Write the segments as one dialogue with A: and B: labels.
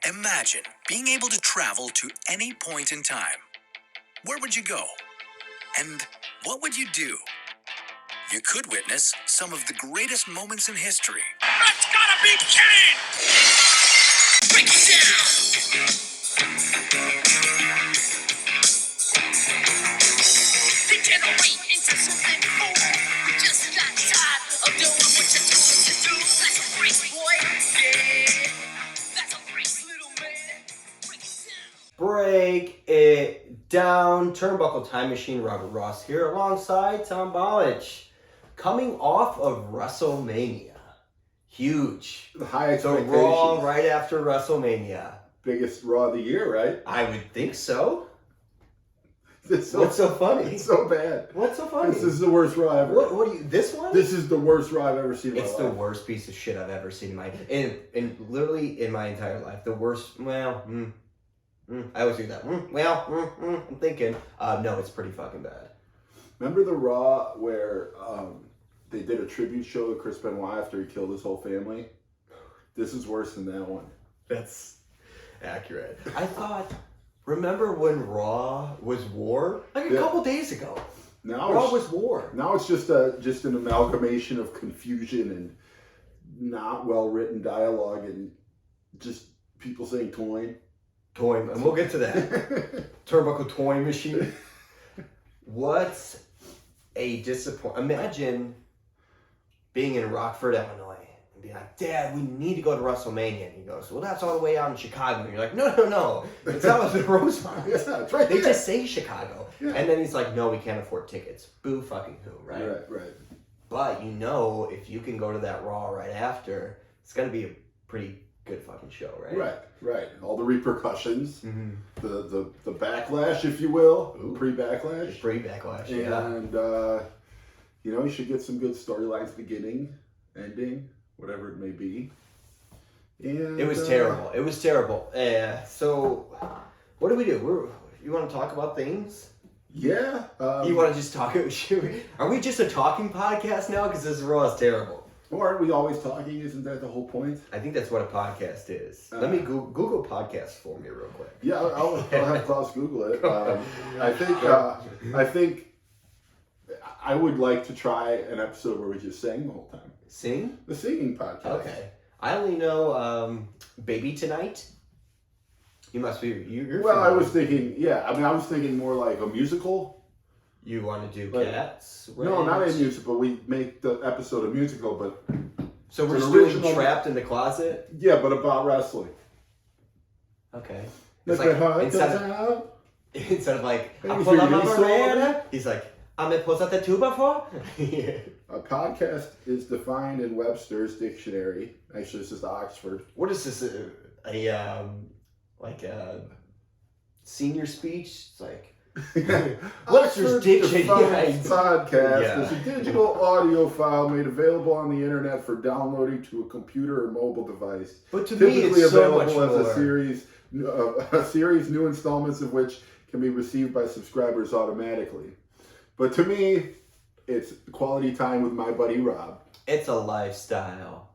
A: Imagine being able to travel to any point in time. Where would you go? And what would you do? You could witness some of the greatest moments in history.
B: That's gotta be Kane! Break it down! Degenerate into something cool. You just got tired of doing what you're told to do. That's a race, boy. Yeah. That's a race, little man. Break it down.
C: Break it down. Turnbuckle Time Machine, Robert Ross here alongside Tom Bolich. Coming off of WrestleMania. Huge.
D: The high
C: So
D: expectations.
C: Raw right after WrestleMania.
D: Biggest Raw of the year, right?
C: I would think so.
D: What's
C: What's so funny?
D: It's so bad.
C: What's so funny?
D: This is the worst Raw ever.
C: What do you, this one?
D: This is the worst Raw I've ever seen in my
C: It's
D: life.
C: the worst piece of shit I've ever seen in my in literally in my entire life. The worst. Well, I always do that. I'm thinking. No, it's pretty fucking bad.
D: Remember the Raw where they did a tribute show to Chris Benoit after he killed his whole family? This is worse than that one.
C: That's accurate. I thought. Remember when Raw was war? Like a couple days ago.
D: Now
C: Raw
D: it's,
C: was war.
D: Now it's just an amalgamation of confusion and not well written dialogue and just people saying "toy."
C: Toy, and we'll get to that. Turnbuckle Toy Machine. What's a disappointment? Imagine being in Rockford, Illinois, and being like, "Dad, we need to go to WrestleMania." And he goes, "Well, that's all the way out in Chicago." And you're like, "No. It's out in Rosemont."
D: Yeah, it's right
C: They
D: there.
C: just say Chicago.
D: Yeah.
C: And then he's like, "No, we can't afford tickets." Boo fucking who, right?
D: Right.
C: But if you can go to that Raw right after, it's going to be a pretty good fucking show, right?
D: Right. All the repercussions,
C: Mm-hmm.
D: the backlash, if you will,
C: Ooh.
D: pre-backlash.
C: Pre-backlash, yeah.
D: And, you should get some good storylines beginning, ending, whatever it may be. And
C: It was terrible. It was terrible. So, what do? You want to talk about things?
D: Yeah.
C: You want to just talk? Are we just a talking podcast now? Because this Raw is terrible.
D: Or aren't we always talking? Isn't that the whole point?
C: I think that's what a podcast is. Let me Google podcast for me real quick.
D: Yeah, I'll have Klaus Google it. I think I would like to try an episode where we just sang the whole time.
C: Sing?
D: The singing podcast.
C: Okay. I only know Baby Tonight. You must be. You're
D: Well, I
C: familiar.
D: was thinking, I was thinking more like a musical.
C: You want to do
D: Like-
C: Cats?
D: No, not a
C: Rant?
D: musical. We make the episode a musical, but
C: So we're
D: It's
C: just
D: an
C: doing
D: original-
C: Trapped in the Closet?
D: yeah, but about wrestling.
C: Okay.
D: Like
C: It's like,
D: how it
C: instead
D: does
C: of,
D: out.
C: instead of like, I
D: Maybe
C: pull out
D: for
C: my
D: you,
C: banana, he's like, I'm a put out the tuba for?
D: A podcast is defined in Webster's dictionary. Actually, this is Oxford.
C: What is this? A senior speech? It's like, Webster's
D: Oxford
C: dictionary.
D: defines podcast
C: Yeah.
D: is a digital audio file made available on the internet for downloading to a computer or mobile device.
C: but to me,
D: Typically
C: it's so much
D: available as
C: more.
D: a series, new installments of which can be received by subscribers automatically. But to me, it's quality time with my buddy Rob.
C: It's a lifestyle.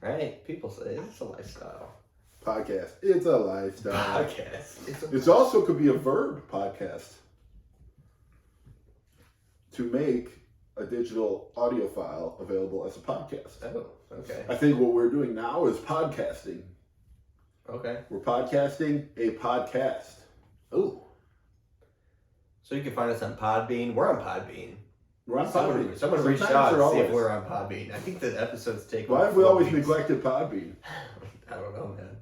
C: Right? People say it's a lifestyle.
D: Podcast. It's a lifestyle.
C: Podcast.
D: It also could be a verb podcast. To make a digital audio file available as a podcast.
C: Oh, okay.
D: I think what we're doing now is podcasting.
C: Okay.
D: We're podcasting a podcast.
C: Ooh. So you can find us on Podbean. We're on Podbean.
D: We're on
C: Someone
D: Podbean.
C: reached
D: Sometimes
C: out
D: or
C: to see if
D: always.
C: we're on Podbean. I think the episodes take.
D: Why
C: like
D: have we
C: 4
D: always
C: weeks.
D: neglected Podbean?
C: I don't know, man.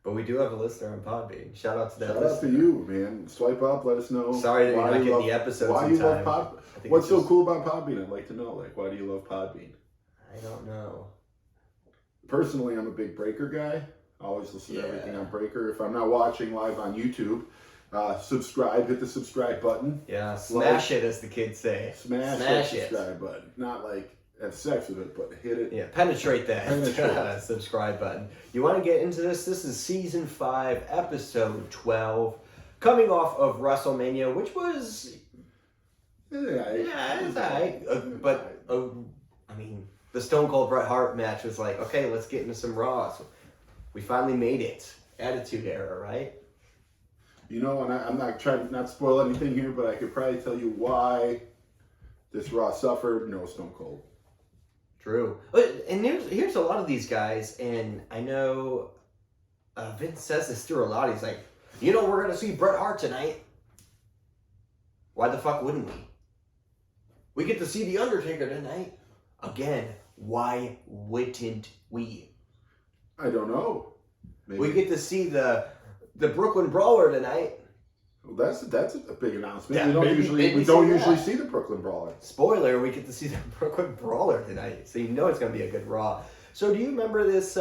C: But we do have a listener on Podbean. Shout out to that
D: Shout out to
C: listener.
D: you, man. Swipe up, let us know.
C: Sorry that you're
D: why
C: not
D: you
C: getting
D: love-
C: the episodes
D: Why
C: in
D: you
C: time.
D: love Pod?
C: I think
D: What's
C: it's
D: so
C: just-
D: cool about Podbean? I'd like to know. Like, why do you love Podbean?
C: I don't know.
D: Personally, I'm a big Breaker guy. I always listen to
C: Yeah.
D: everything on Breaker. If I'm not watching live on YouTube, subscribe. Hit the subscribe button.
C: Yeah, smash it, as the kids say.
D: Smash that subscribe button. Not like have sex with it, but hit it.
C: Yeah, penetrate that
D: Penetrate.
C: subscribe button. You want to get into this? This is season 5, episode 12, coming off of WrestleMania, which was it's alright. But I mean, the Stone Cold Bret Hart match was like, okay, let's get into some Raw. So we finally made it. Attitude Era, right?
D: You know, and I'm not trying to not spoil anything here, but I could probably tell you why this Raw suffered. No Stone Cold.
C: True. But and here's a lot of these guys, and I know Vince says this through a lot. He's like, you know, we're gonna see Bret Hart tonight. Why the fuck wouldn't we? We get to see The Undertaker tonight. Again, why wouldn't we?
D: I don't know. Maybe.
C: We get to see the Brooklyn Brawler tonight.
D: Well, that's a big announcement.
C: Yeah,
D: we don't
C: maybe
D: usually
C: that.
D: see the Brooklyn Brawler.
C: Spoiler, we get to see the Brooklyn Brawler tonight. So you know it's going to be a good Raw. So do you remember this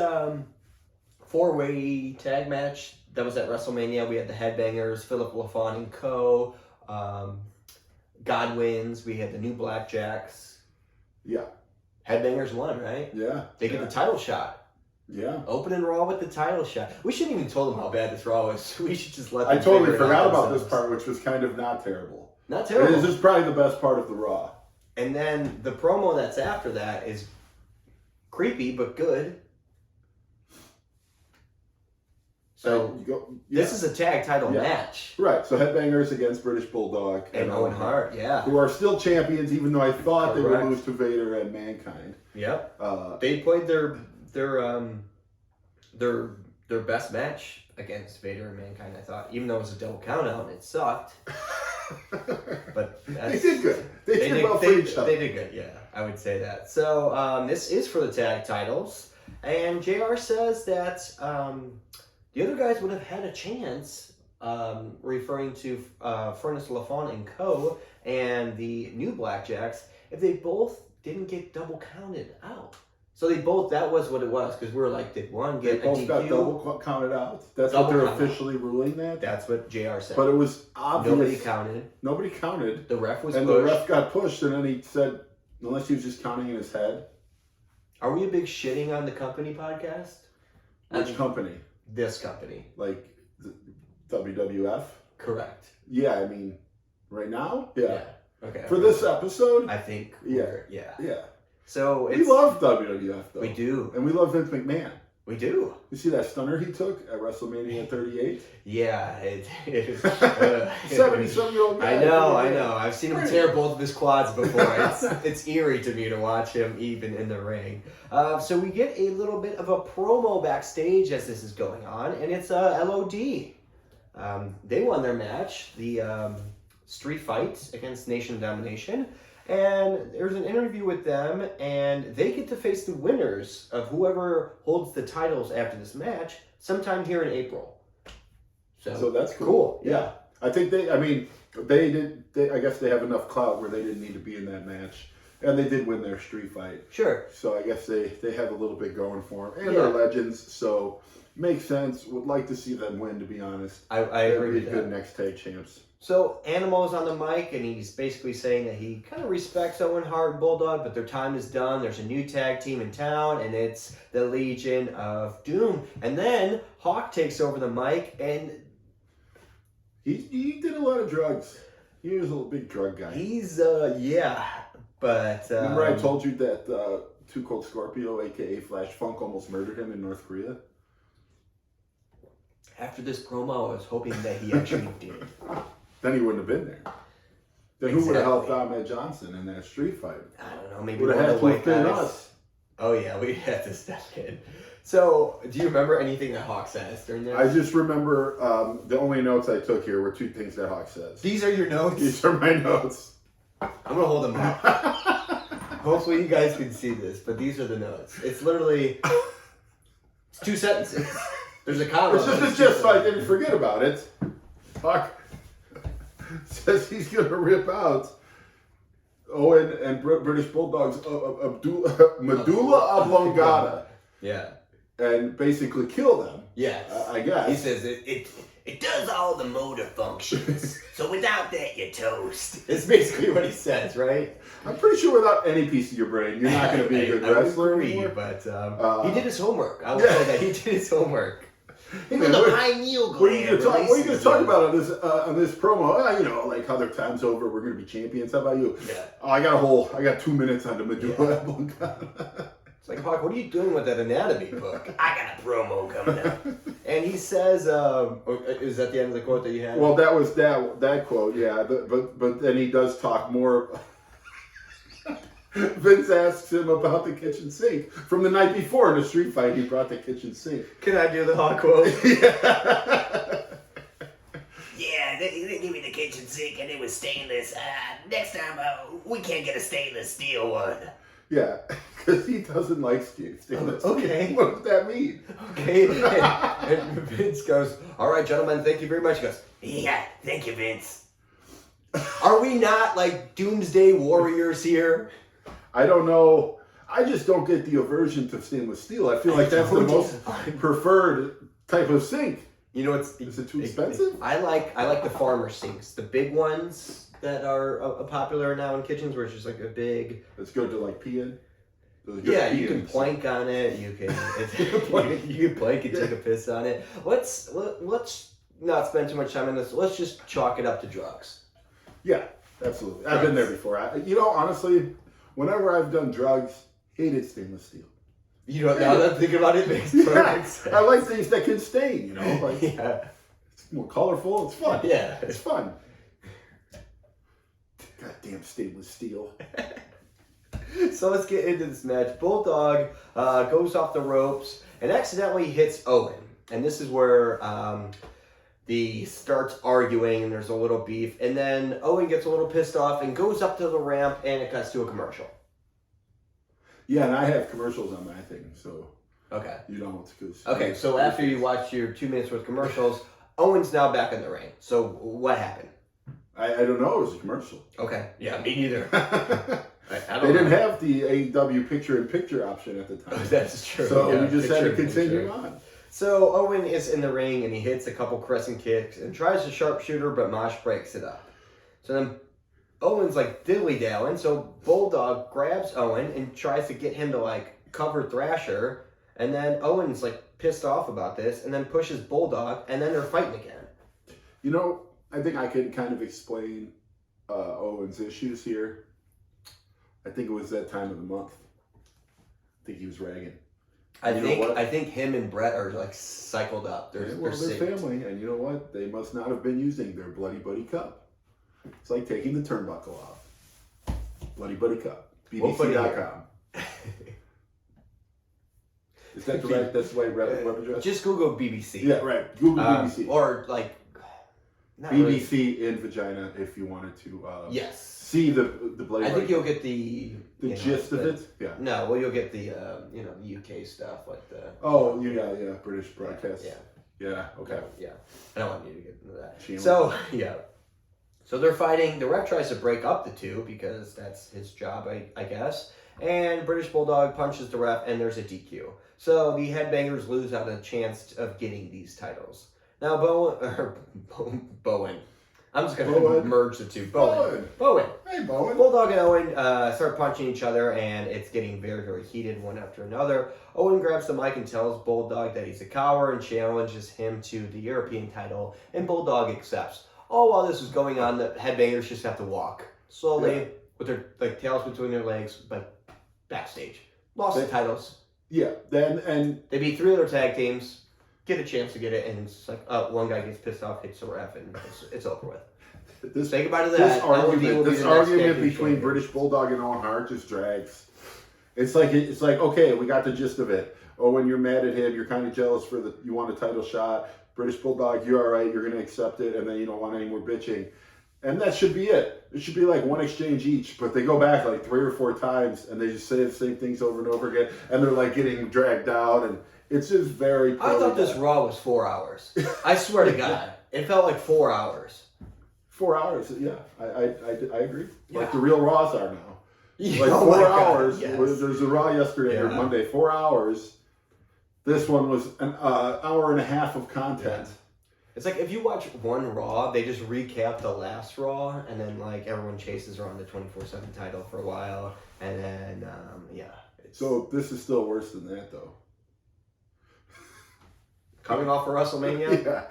C: four-way tag match that was at WrestleMania? We had the Headbangers, Philip LaFon and Co., Godwins. We had the New Blackjacks.
D: Yeah.
C: Headbangers won, right?
D: Yeah.
C: They get the title shot.
D: Yeah.
C: Opening Raw with the title shot. We shouldn't even told them how bad this Raw was. We should just let them
D: I totally
C: figure it
D: forgot
C: out
D: about this
C: themselves.
D: part, which was kind of not terrible.
C: Not terrible.
D: This is probably the best part of the Raw.
C: And then the promo that's after that is creepy but good. So this is a tag title match.
D: Right. So Headbangers against British Bulldog
C: And Owen Hart, yeah.
D: who are still champions, even though I thought they would
C: Correct.
D: lose to Vader and Mankind.
C: Yep.
D: They
C: They played their best match against Vader and Mankind, I thought. Even though it was a double count out and it sucked. But
D: they did good. They did well for each other.
C: They did good, yeah. I would say that. So this is for the tag titles. And JR says that the other guys would have had a chance, referring to Furnace LaFon and Co. and the New Blackjacks, if they both didn't get double counted out. So they both, that was what it was, because we were like, did one
D: They
C: get a
D: both
C: DQ?
D: got double counted out. That's
C: Double
D: what they're
C: count out.
D: officially ruling that.
C: That's what JR said.
D: But it was obvious.
C: Nobody counted.
D: Nobody counted.
C: The ref was
D: And
C: pushed.
D: the ref got pushed, and then he said, unless he was just counting in his head.
C: Are we a big shitting on the company podcast?
D: Which company?
C: This company.
D: Like WWF?
C: Correct.
D: Yeah, I mean, right now? Yeah.
C: Okay.
D: For this episode?
C: I think.
D: Yeah.
C: Yeah. So
D: We
C: it's,
D: love WWF, though.
C: We do.
D: And we love Vince McMahon.
C: We do.
D: You see that stunner he took at WrestleMania 38?
C: Yeah. It
D: 77-year-old guy.
C: I know. I've seen him tear both of his quads before. It's eerie to me to watch him even in the ring. So we get a little bit of a promo backstage as this is going on, and it's LOD. They won their match, the street fight against Nation of Domination, and there's an interview with them, and they get to face the winners of whoever holds the titles after this match sometime here in April.
D: So that's cool. Yeah. I think I guess they have enough clout where they didn't need to be in that match. And they did win their street fight.
C: Sure.
D: So I guess they have a little bit going for them. And they're legends, so makes sense. Would like to see them win, to be honest.
C: I agree with
D: They'd be
C: that.
D: good next tag champs.
C: So Animal's on the mic, and he's basically saying that he kind of respects Owen Hart and Bulldog, but their time is done. There's a new tag team in town, and it's the Legion of Doom. And then Hawk takes over the mic, and
D: He did a lot of drugs. He was a big drug guy.
C: he's but
D: Remember I told you that Too Cold Scorpio, a.k.a. Flash Funk, almost murdered him in North Korea?
C: after this promo, I was hoping that he actually did.
D: Then he wouldn't have been there. Then who would have helped Ahmed Johnson in that street fight?
C: I don't know, maybe
D: Would
C: one
D: have
C: of
D: had
C: the
D: to
C: white
D: have been
C: guys.
D: us.
C: Oh yeah, we had to step in. So, do you remember anything that Hawk says during this?
D: I just remember the only notes I took here were two things that Hawk says.
C: These are your notes?
D: These are my notes.
C: I'm gonna hold them up. Hopefully you guys can see this, but these are the notes. It's literally it's 2 sentences. There's a comma.
D: It's just so I didn't forget about it. Hawk says he's going to rip out Owen and British Bulldog's medulla oblongata
C: Yeah.
D: and basically kill them.
C: Yes.
D: I guess.
C: He says it does all the motor functions. So without that, you're toast. It's basically what he says, right?
D: I'm pretty sure without any piece of your brain, you're not going to be a good
C: I would
D: wrestler
C: agree,
D: anymore.
C: but he did his homework. I will say that he did his homework.
D: Yeah, what are you going to talk about on this promo? Like how their time's over, we're going to be champions. How about you?
C: Yeah.
D: Oh, I got 2 minutes on the medulla oblongata.
C: It's like, Hawk, what are you doing with that anatomy book? I got a promo coming up. And he says, is that the end of the quote that you had?
D: Well, that was that quote, yeah. But then he does talk more. Vince asks him about the kitchen sink. From the night before in the street fight, he brought the kitchen sink.
C: Can I do the Hawk quote?
B: Yeah, they gave me the kitchen sink and it was stainless. Next time, we can't get a stainless steel one.
D: Yeah, because he doesn't like stainless steel.
C: Okay.
D: What does that mean?
C: Okay. And Vince goes, all right, gentlemen, thank you very much. He goes,
B: Yeah, thank you, Vince.
C: are we not like doomsday warriors here?
D: I don't know. I just don't get the aversion to stainless steel. I feel like that's the most preferred type of sink.
C: You know,
D: Is it too expensive?
C: I like the farmer sinks, the big ones that are popular now in kitchens, where it's just like a big.
D: It's good to like pee in.
C: Yeah, you can plank on it. You can you can plank and take a piss on it. Let's not spend too much time on this. Let's just chalk it up to drugs.
D: Yeah, absolutely. I've been there before. Honestly, whenever I've done drugs, hated stainless steel.
C: You know, now that I'm thinking about it, it makes perfect sense.
D: I like things that can stain. Like
C: Yeah.
D: it's more colorful. It's fun.
C: Yeah.
D: It's fun. Goddamn stainless steel.
C: So let's get into this match. Bulldog goes off the ropes and accidentally hits Owen. And this is where the starts arguing and there's a little beef. And then Owen gets a little pissed off and goes up to the ramp and it cuts to a commercial.
D: Yeah, and I have commercials on my thing, so
C: Okay.
D: you don't. Cause
C: Okay, so after you watch your 2 minutes worth of commercials, Owen's now back in the ring. So what happened?
D: I don't know. It was a commercial.
C: Okay. Yeah, me neither. I
D: They didn't have the AEW picture-in-picture option at the time.
C: That's true.
D: So
C: Yeah,
D: we just had to
C: picture-in-picture.
D: continue on.
C: So Owen is in the ring and he hits a couple crescent kicks and tries to sharpshooter, but Mosh breaks it up. So then Owen's like dilly-dallying, so Bulldog grabs Owen and tries to get him to like cover Thrasher, and then Owen's like pissed off about this and then pushes Bulldog and then they're fighting again.
D: You know, I think I can kind of explain Owen's issues here. I think it was that time of the month. I think he was ragging.
C: I
D: You know what?
C: think him and Bret are like cycled up. They're
D: They're
C: synced.
D: family, and you know what? They must not have been using their Bloody Buddy Cup. It's like taking the turnbuckle off. Bloody Buddy Cup.
C: We'll put it
D: BBC.com. Is that the right? That's the right web address.
C: Just Google BBC.
D: Yeah, right. Google BBC.
C: Or like not really.
D: BBC in vagina if you wanted to.
C: Yes.
D: See the Bloody.
C: I think
D: Buddy
C: you'll get the
D: gist of it. Yeah.
C: No, well, you'll get the the UK stuff like the.
D: Oh yeah, British broadcast.
C: Yeah.
D: Yeah. Okay.
C: Yeah. I don't want you to get into that.
D: Shameless.
C: So yeah. So they're fighting. The ref tries to break up the two because that's his job, I guess. And British Bulldog punches the ref, and there's a DQ. So the Headbangers lose out a chance of getting these titles. Now Bowen. I'm just going to merge the two. Bowen.
D: Hey, Bowen.
C: Bulldog and Owen start punching each other, and it's getting very, very heated one after another. Owen grabs the mic and tells Bulldog that he's a coward and challenges him to the European title, and Bulldog accepts. All while this is going on, the Headbangers just have to walk slowly with their tails between their legs, but backstage. Lost the titles.
D: Yeah, then
C: They beat 3 other tag teams, get a chance to get it, and it's like one guy gets pissed off, hits the ref, and it's over with. Say goodbye to that.
D: This argument,
C: this argument
D: between British Bulldog and Owen Hart just drags. It's like okay, we got the gist of it. Oh, when you're mad at him, you're kind of jealous you want a title shot. British Bulldog, you're all right, you're going to accept it, and then you don't want any more bitching. And that should be it. It should be like one exchange each, but they go back like 3 or 4 times, and they just say the same things over and over again, and they're like getting dragged out, and it's just very...
C: I thought this Raw was 4 hours. I swear to God. It felt like 4 hours.
D: 4 hours, yeah. I agree.
C: Yeah.
D: Like the real Raws are now. Like
C: Oh
D: 4
C: my God,
D: hours.
C: yes.
D: There's a Raw yesterday or Monday, 4 hours. This one was an hour and a half of content.
C: It's like if you watch one Raw, they just recap the last Raw, and then like everyone chases around the 24/7 title for a while, and then
D: So this is still worse than that, though.
C: coming off of WrestleMania.
D: Yeah,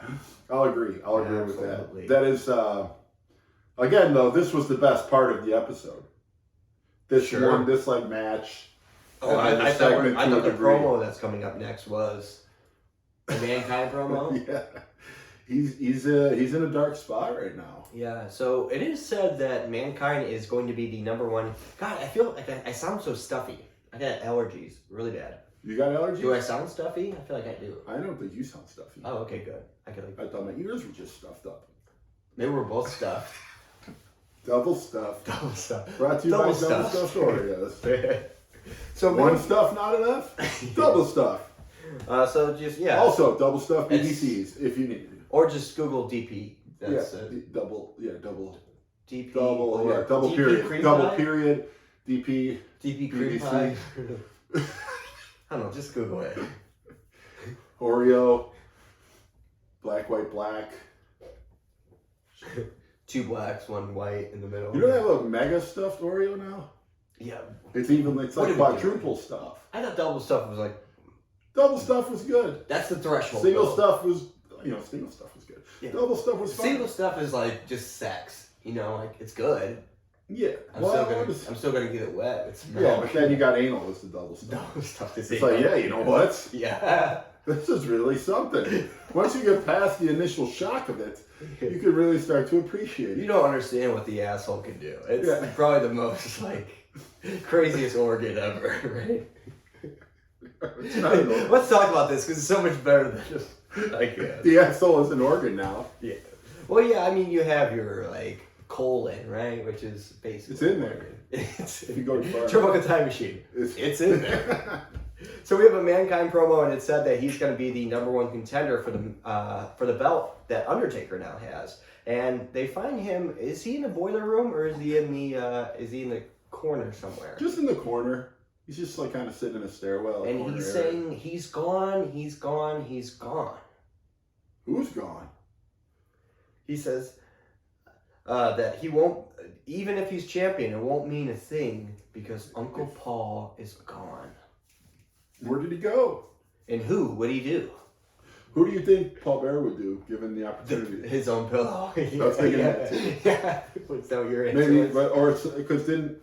D: I'll agree. I'll agree with
C: Absolutely.
D: that. That is, again though, this was the best part of the episode. This
C: Sure.
D: this like match.
C: Oh,
D: And then
C: I thought,
D: segment
C: I
D: to a
C: thought the
D: degree.
C: promo that's coming up next was the Mankind promo.
D: Yeah, he's in a dark spot right now.
C: Yeah, so it is said that Mankind is going to be the number one. God, I feel like I sound so stuffy. I got allergies really bad.
D: You got allergies?
C: Do I sound stuffy? I feel like I do.
D: I don't think you sound stuffy.
C: Oh, okay, good. I could like.
D: I thought my ears were just stuffed up.
C: Maybe we're both stuffed.
D: Double stuffed.
C: Double stuffed.
D: Brought to you by
C: Double
D: Double
C: stuffed.
D: Stuffed Oreos.
C: So
D: One stuff not enough? Double stuff.
C: So just yeah.
D: Also, double stuffed
C: It's-
D: BBCs if you need to.
C: Or just Google DP. That's
D: Double
C: DP.
D: double
C: DP
D: period.
C: cream
D: Double
C: pie?
D: period. DP.
C: DP cream
D: BBC.
C: pie. I don't know. Just Google it.
D: Oreo. Black, white, black.
C: 2 blacks, 1 white in the middle.
D: You don't have a mega stuffed Oreo now?
C: Yeah.
D: It's
C: What
D: like
C: did we do?
D: quadruple stuff.
C: I thought double stuff was like
D: Double stuff was good.
C: that's the threshold.
D: Single
C: though.
D: stuff was, single stuff was good.
C: Yeah.
D: Double stuff was fine.
C: Single stuff is like just sex. You know, like it's good.
D: Yeah.
C: I'm still gonna get it wet. It's
D: Yeah, but then you got anal as the double stuff.
C: double stuff is
D: It's like, yeah, you know what?
C: Yeah.
D: This is really something. Once you get past the initial shock of it, you can really start to appreciate
C: You
D: it.
C: don't understand what the asshole can do. It's
D: Yeah.
C: probably the most like craziest organ ever, right?
D: It's not an organ.
C: Let's talk about this because it's so much better than just like
D: The asshole is an organ now.
C: yeah. Well, yeah. I mean, you have your like colon, right, which is basically
D: It's in there.
C: organ. It's
D: If you go far
C: Turbo Time Machine. It's in there. So we have a Mankind promo, and it said that he's going to be the number one contender for the belt that Undertaker now has. And they find him. Is he in the boiler room or is he in the corner somewhere?
D: Just in the corner. He's just like kind of sitting in a stairwell.
C: And
D: corner
C: he's
D: area.
C: saying he's gone, he's gone, he's gone.
D: Who's gone?
C: He says that he won't, even if he's champion, it won't mean a thing because Uncle Paul is gone.
D: Where did he go?
C: And who would he do?
D: Who do you think Paul Bear would do, given the opportunity?
C: His own pillow.
D: I was thinking that too.
C: Yeah. Is that what you're into?
D: Maybe, because didn't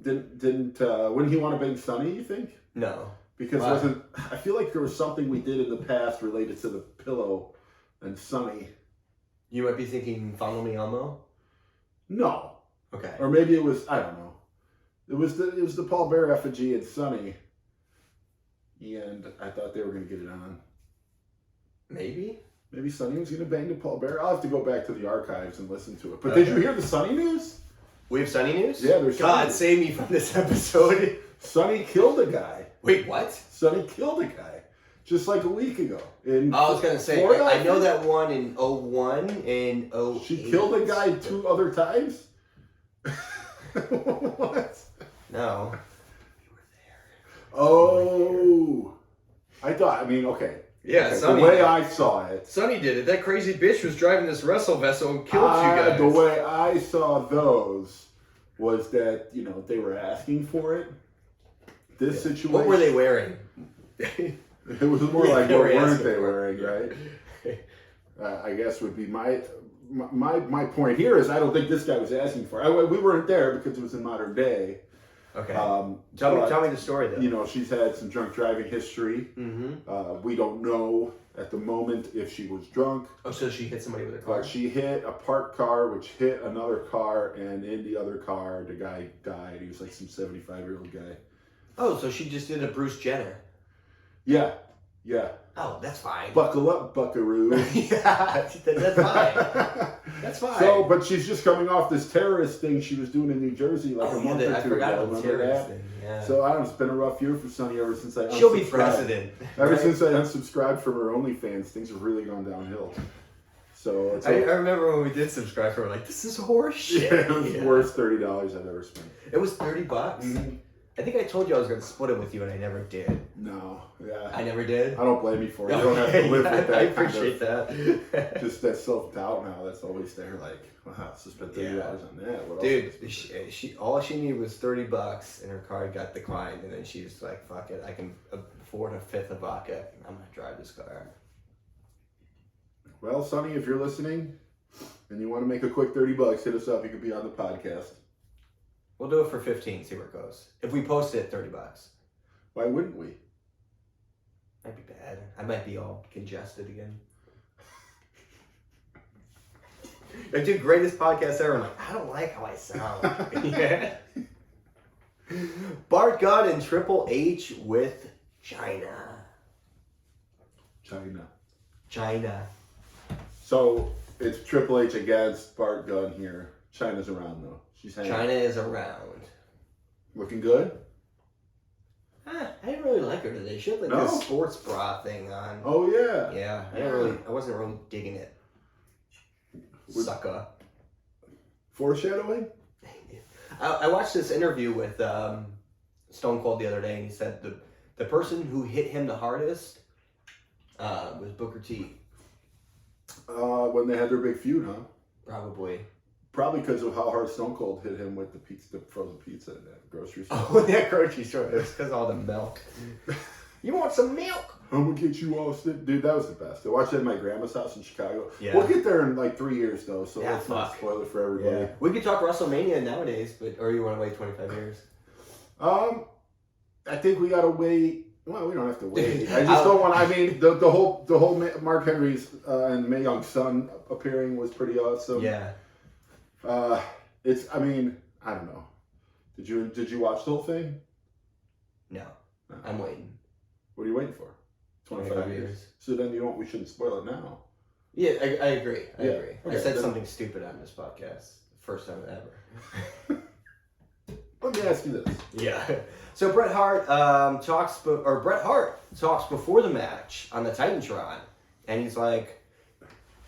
D: wouldn't he want to bang Sonny? You think?
C: No.
D: Because
C: Why?
D: I feel like there was something we did in the past related to the pillow and Sonny.
C: You might be thinking Follow Me Elmo?
D: No,
C: Okay.
D: or maybe it was, I don't know. It was the Paul Bear effigy and Sonny, and I thought they were gonna get it on.
C: Maybe?
D: Maybe Sonny was gonna bang the Paul Bear. I'll have to go back to the archives and listen to it. But did you hear the Sonny news?
C: We have Sunny news?
D: Yeah, there's
C: God,
D: Sunny.
C: save me from this episode.
D: Sonny killed a guy.
C: Wait, what?
D: Sonny killed a guy just like a week ago. In
C: I was going to say,
D: Florida,
C: I know
D: think?
C: that one in 01 and 08.
D: She killed a guy 2 other times? What?
C: No.
D: Oh. Okay.
C: Yeah,
D: Okay,
C: Sonny.
D: the way I saw it.
C: Sonny did it. That crazy bitch was driving this wrestle vessel and killed you guys.
D: The way I saw those was that, they were asking for it. This situation.
C: What were they wearing?
D: It was more
C: Yeah,
D: like
C: they
D: what
C: were
D: weren't
C: asking
D: they
C: for it.
D: wearing, right? I guess would be my point here is I don't think this guy was asking for it. We weren't there because it was in modern day.
C: Okay.
D: But,
C: tell me the story, though.
D: She's had some drunk driving history.
C: Mm-hmm.
D: We don't know at the moment if she was drunk.
C: Oh, so she hit somebody with a car?
D: But she hit a parked car, which hit another car, and in the other car, the guy died. He was like some 75-year-old guy.
C: Oh, so she just did a Bruce Jenner.
D: Yeah.
C: Oh, that's fine.
D: Buckle up, buckaroo.
C: Yeah, that's fine. That's fine.
D: So, but she's just coming off this terrorist thing she was doing in New Jersey like a month or two
C: I forgot
D: ago.
C: about the
D: Remember
C: terrorist
D: that?
C: thing. Yeah.
D: So, I don't know, it's been a rough year for Sonny ever since I
C: She'll be
D: unsubscribed.
C: president.
D: Ever
C: right?
D: since I unsubscribed from her OnlyFans, things have really gone downhill. So, it's
C: I remember when we did subscribe for her, like, this is horse shit.
D: yeah, it was the worst $30 I've ever spent.
C: It was $30.
D: Mhm.
C: I think I told you I was going to split it with you, and I never did.
D: No, yeah.
C: I never did.
D: I don't blame you for it. You don't have to live with that.
C: I appreciate that.
D: Just that self-doubt now that's always there. Like, wow, so spent $30
C: Yeah.
D: on that. What
C: Dude,
D: else?
C: she all she needed was $30, and her card got declined, and then she was like, "Fuck it, I can afford a fifth of vodka. I'm gonna drive this car."
D: Well, Sonny, if you're listening and you want to make a quick $30, hit us up. You could be on the podcast.
C: We'll do it for 15. See where it goes. If we post it, $30.
D: Why wouldn't we?
C: Might be bad. I might be all congested again. I do greatest podcast ever. I'm like, I don't like how I sound. Yeah. Bart Gunn and Triple H with China.
D: So it's Triple H against Bart Gunn here. China's around though. She's hanging.
C: China is around.
D: Looking good.
C: I didn't really like her today. She had like
D: No?
C: this sports bra thing on.
D: Oh yeah.
C: Yeah, I wasn't really digging it. Sucker.
D: Foreshadowing.
C: I watched this interview with Stone Cold the other day, and he said the person who hit him the hardest was Booker T.
D: When they had their big feud, huh?
C: Probably.
D: Probably because of how hard Stone Cold hit him with the frozen pizza at that grocery store.
C: Oh, that grocery store. It was because of all the milk. You want some milk?
D: I'm gonna get you all sick. Dude, that was the best. I watched it at my grandma's house in Chicago.
C: Yeah.
D: We'll get there in like 3 years though, so
C: Yeah,
D: let's not
C: fuck.
D: spoil it for everybody.
C: Yeah. We could talk WrestleMania nowadays, or you want to wait 25 years?
D: I think we gotta wait. Well, we don't have to wait. I just don't want. I mean, the whole Mark Henry's and Mae Young's son appearing was pretty awesome.
C: Yeah.
D: It's. I mean, I don't know. Did you watch the whole thing?
C: No. I'm waiting.
D: What are you waiting for? 25 years. So then we shouldn't spoil it now.
C: Yeah, I agree. I
D: Yeah.
C: agree. I
D: Okay,
C: said
D: then-
C: something stupid on this podcast. First time ever.
D: Let me ask you this.
C: Yeah. So Bret Hart talks before the match on the Titantron, and he's like,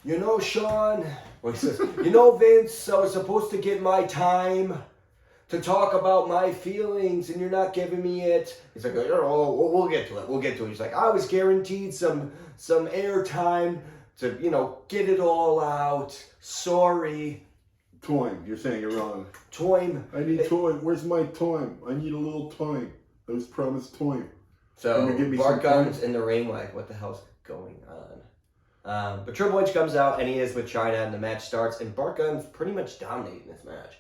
C: you know, Sean, well, he says, you know, Vince, I was supposed to get my time to talk about my feelings, and you're not giving me it. He's like, oh, we'll get to it. We'll get to it. He's like, I was guaranteed some airtime to, you know, get it all out. Sorry.
D: Time. You're saying you're wrong.
C: Time.
D: I need time. Where's my time? I need a little time. I was promised time.
C: So
D: Can you give me
C: Bart
D: some
C: Gunn's
D: points?
C: in the ring like, what the hell's going on? But Triple H comes out and he is with China and the match starts and Bart Gunn's pretty much dominating this match.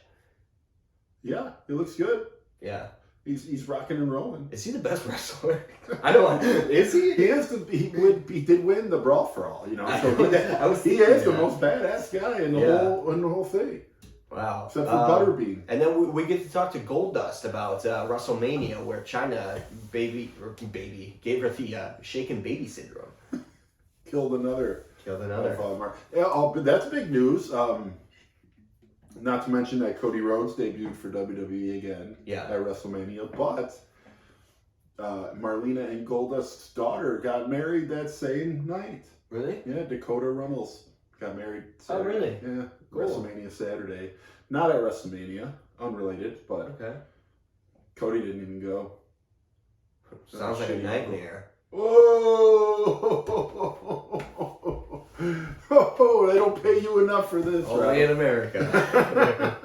D: Yeah, it looks good.
C: Yeah.
D: He's rocking and rolling.
C: Is he the best wrestler? I don't know. Is he?
D: He did win the Brawl for All, you know. So he is the most badass guy in the whole thing.
C: Wow.
D: Except for Butterbean.
C: And then we get to talk to Goldust about WrestleMania, where China baby gave her the shaken baby syndrome.
D: Killed another.
C: Mark.
D: Yeah, but that's big news. Not to mention that Cody Rhodes debuted for WWE again at WrestleMania, but Marlena and Goldust's daughter got married that same night.
C: Really?
D: Yeah, Dakota Runnels got married Saturday.
C: Oh, really?
D: Yeah,
C: Cool.
D: WrestleMania Saturday. Not at WrestleMania, unrelated, but
C: Okay.
D: Cody didn't even go.
C: Sounds like a nightmare.
D: Oh, they don't pay you enough for this,
C: Only
D: right?
C: in America.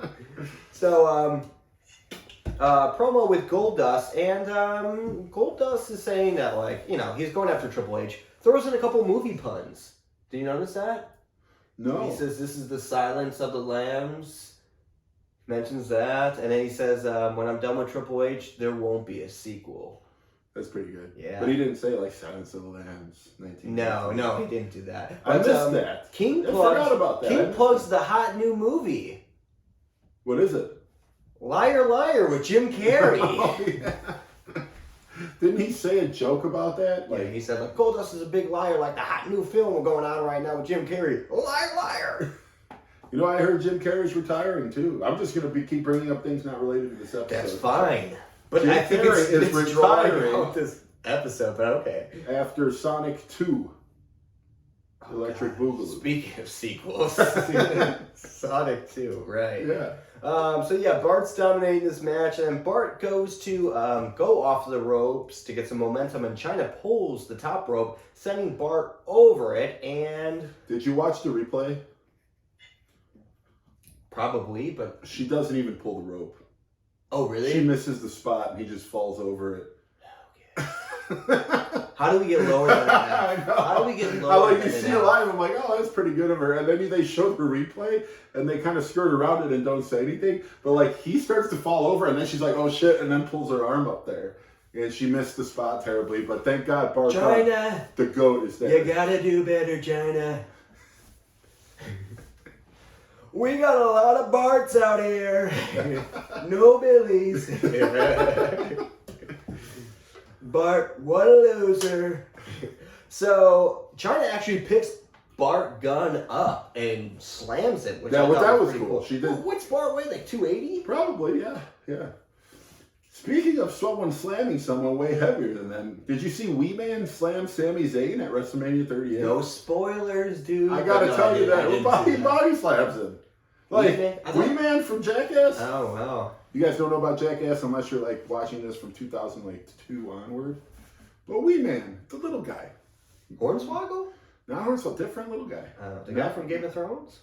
C: So, promo with Goldust, and Goldust is saying that, like, you know, he's going after Triple H. Throws in a couple movie puns. Did you notice that?
D: No.
C: He says, this is the silence of the lambs. Mentions that. And then he says, when I'm done with Triple H, there won't be a sequel.
D: That's pretty good.
C: Yeah.
D: But he didn't say, like, Silence of the Lambs, 19.
C: No, he didn't do that.
D: I
C: But,
D: missed that.
C: King
D: I forgot about that.
C: King plugs the hot new movie.
D: What is it?
C: Liar Liar with Jim Carrey.
D: Oh, yeah. Didn't he say a joke about that?
C: Yeah, he said, like, Goldust is a big liar, like the hot new film going on right now with Jim Carrey. Liar, liar.
D: You know, I heard Jim Carrey's retiring, too. I'm just going to keep bringing up things not related to this episode.
C: That's fine. But
D: Jim
C: I think
D: Carrey is
C: it's drawing
D: retiring.
C: out this episode, but okay.
D: After Sonic 2. Electric Boogaloo.
C: Speaking of sequels, Sonic 2, right.
D: Yeah.
C: So yeah, Bart's dominating this match, and then Bart goes to go off the ropes to get some momentum, and China pulls the top rope, sending Bart over it, and...
D: Did you watch the replay?
C: Probably, but...
D: She doesn't even pull the rope.
C: Oh, really?
D: She misses the spot, and he just falls over it.
C: How do we get lower than that?
D: I know.
C: How do we get
D: I
C: lower
D: like
C: than
D: you see
C: that?
D: it live. I'm like, oh, that's pretty good of her. And then they show the replay, and they kind of skirt around it and don't say anything. But like he starts to fall over, and then she's like, oh shit, and then pulls her arm up there. And she missed the spot terribly, but thank God Bart
C: China,
D: the GOAT is there.
C: you gotta do better, China. We got a lot of Barts out here. No Billies. Bart, what a loser. So, China actually picks Bart Gunn up and slams him. Which
D: Yeah,
C: I
D: well,
C: thought
D: that was
C: pretty
D: cool. She did.
C: What's Bart weigh? Like 280?
D: Probably, yeah. Speaking of someone slamming someone way heavier than them, did you see Wee Man slam Sami Zayn at WrestleMania 38?
C: No spoilers, dude.
D: I gotta tell you that. He body slams him. Like, Wee Man from Jackass?
C: Oh, wow.
D: You guys don't know about Jackass unless you're like watching this from 2002 onward. But Wee Man, the little guy.
C: Hornswoggle?
D: Not Hornswoggle, different little guy.
C: The guy from Game of Thrones?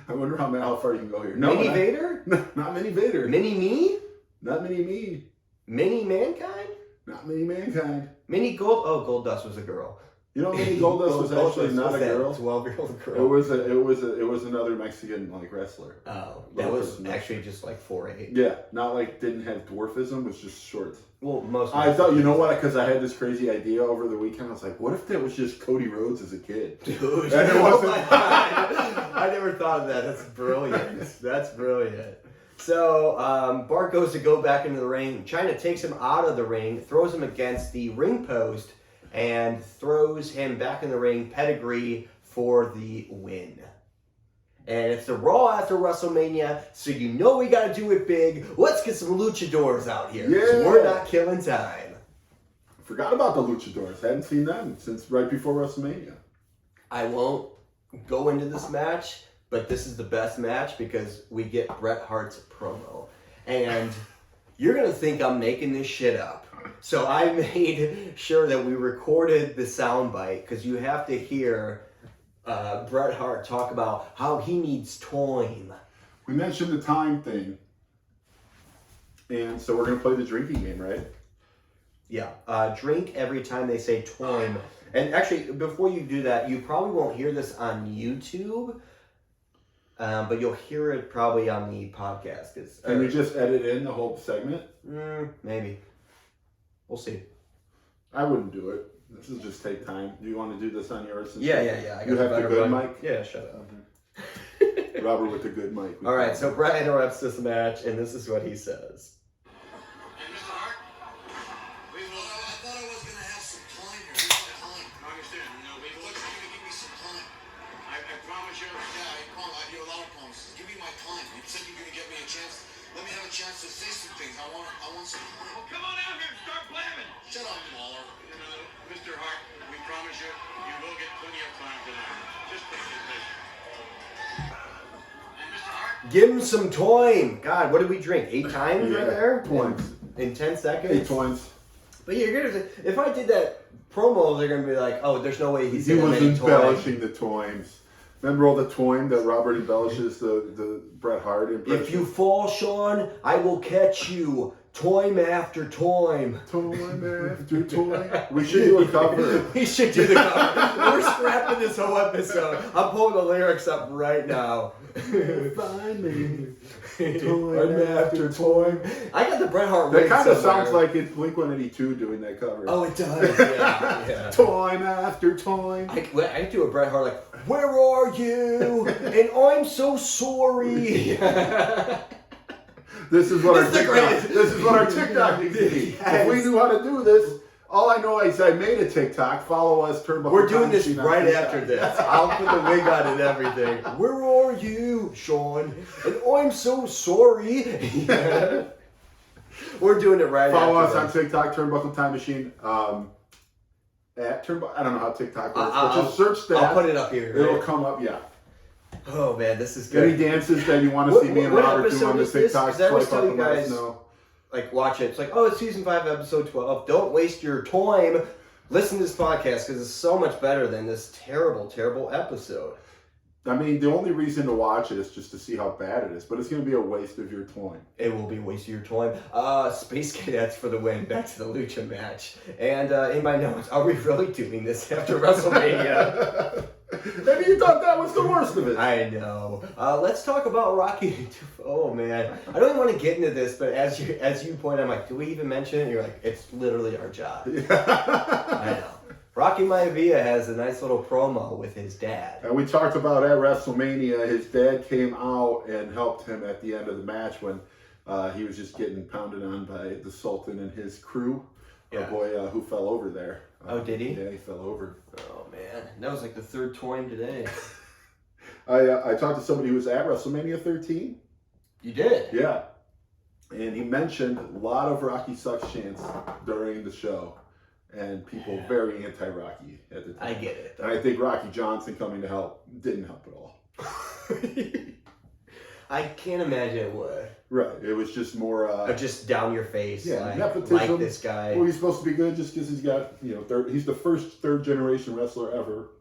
D: I wonder how far you can go here.
C: Mini Vader?
D: No, not Mini Vader.
C: Mini Me?
D: Not Mini Me.
C: Mini Mankind?
D: Not Mini Mankind.
C: Mini Gold? Oh, Goldust was a girl.
D: You know, Mini Goldust was actually not a girl.
C: 12-year-old girl.
D: It was another Mexican like wrestler.
C: Oh, that was actually just like 4'8".
D: Yeah, not like didn't have dwarfism. Was just short.
C: Well, most.
D: I thought, you know what? Because I had this crazy idea over the weekend. I was like, what if that was just Cody Rhodes as a kid?
C: Dude,
D: And it wasn't.
C: I never thought of that. That's brilliant. That's brilliant. So Bart goes to go back into the ring. China takes him out of the ring, throws him against the ring post, and throws him back in the ring. Pedigree for the win. And it's the Raw after WrestleMania, so you know we gotta do it big. Let's get some luchadors out here.
D: Yeah.
C: So we're not killing time.
D: Forgot about the Luchadors. Hadn't seen them since right before WrestleMania.
C: I won't go into this match, but this is the best match because we get Bret Hart's promo. And you're gonna think I'm making this shit up. So I made sure that we recorded the soundbite because you have to hear Bret Hart talk about how he needs time.
D: We mentioned the time thing. And so we're going to play the drinking game, right?
C: Yeah. Drink every time they say time. And actually, before you do that, you probably won't hear this on YouTube, but you'll hear it probably on the podcast.
D: Can we just edit in the whole segment?
C: Maybe. We'll see.
D: I wouldn't do it. This will just take time. Do you want to do this on yours?
C: Yeah.
D: You have the good mic?
C: Yeah, shut up.
D: Robert with the good mic.
C: All right, so Bret interrupts this match, and this is what he says.
E: Hey, Mr. Hart, I thought I was going to have some time here. I understand. You know, but you're going to give me some time. I promise you. Yeah, I do a lot of promises. Give me my time. You said you're going to give me a chance. Let me have a chance to say some things. I want some time. Well, come on out here and start blabbing. Shut up, Waller. You know, Mr. Hart, we promise you, you will get plenty of time tonight. Just take it easy. And Mr. Hart.
C: Give him some time. God, what did we drink? 8 times
D: Yeah,
C: right there?
D: twice.
C: In 10 seconds?
D: 8 points.
C: But you're gonna. If I did that promo, they're gonna be like, "Oh, there's no way he's
D: He
C: gonna
D: was
C: make time."
D: embellishing the toys. Remember all the toy that Robert embellishes the Bret Hart impression?
C: If you fall, Sean, I will catch you. Time after time.
D: Time after toy. We should do a cover.
C: We should do the cover. We're scrapping this whole episode. I'm pulling the lyrics up right now.
D: Find me. Time after toy.
C: I got the Bret Hart.
D: That
C: wig
D: kind of
C: somewhere.
D: sounds like it's Blink-182 doing that cover.
C: Oh, it does. Yeah.
D: Time after time.
C: I do a Bret Hart like, "Where are you?" And I'm so sorry.
D: This is what
C: This is the greatest.
D: This is what our TikTok needs to be. If we knew how to do this, all I know is I made a TikTok. Follow us, Turnbuckle.
C: We're doing this
D: Time
C: right
D: Machine on
C: after
D: TikTok.
C: this. I'll put the wig on and everything. Where are you, Sean? And I'm so sorry. We're doing it right
D: Follow us
C: after
D: on TikTok, Turnbuckle Time Machine. At Turnbuckle, I don't know how TikTok works, but
C: I'll-
D: just search that.
C: I'll put it up here.
D: It'll
C: Right?
D: come up, yeah.
C: Oh man, this is
D: Any
C: good.
D: dances that you want to see me and
C: What
D: Robert do
C: episode
D: on the
C: is this?
D: TikTok,
C: 'Cause I always
D: swipe
C: tell
D: up
C: you
D: and let us
C: guys-
D: know.
C: Like, watch it. It's like, oh, it's season 5, episode 12. Don't waste your time. Listen to this podcast because it's so much better than this terrible, terrible episode.
D: I mean, the only reason to watch it is just to see how bad it is, but it's going to be a waste of your time.
C: It will be a waste of your time. Space Cadets for the win. Back to the Lucha match. And in my notes, are we really doing this after WrestleMania?
D: Maybe you thought that was the worst of it.
C: I know. Let's talk about Rocky. Oh man, I don't even want to get into this, but as you point, I'm like, do we even mention it? You're like, it's literally our job. I know. Rocky Maivia has a nice little promo with his dad.
D: And we talked about at WrestleMania, his dad came out and helped him at the end of the match when he was just getting pounded on by the Sultan and his crew.
C: Yeah.
D: Our boy who fell over there.
C: Oh, did he?
D: Yeah, he fell over.
C: Oh man, that was like the third toim today.
D: I talked to somebody who was at WrestleMania 13.
C: You did?
D: Yeah. And he mentioned a lot of Rocky Sucks chants during the show. And people very anti-Rocky at the time.
C: I get it.
D: And I think Rocky Johnson coming to help didn't help at all.
C: I can't imagine it would.
D: Right. It was just more...
C: just down your face.
D: Yeah, nepotism.
C: Like this guy.
D: Well, he's supposed to be good just because he's got, he's the first third-generation wrestler ever.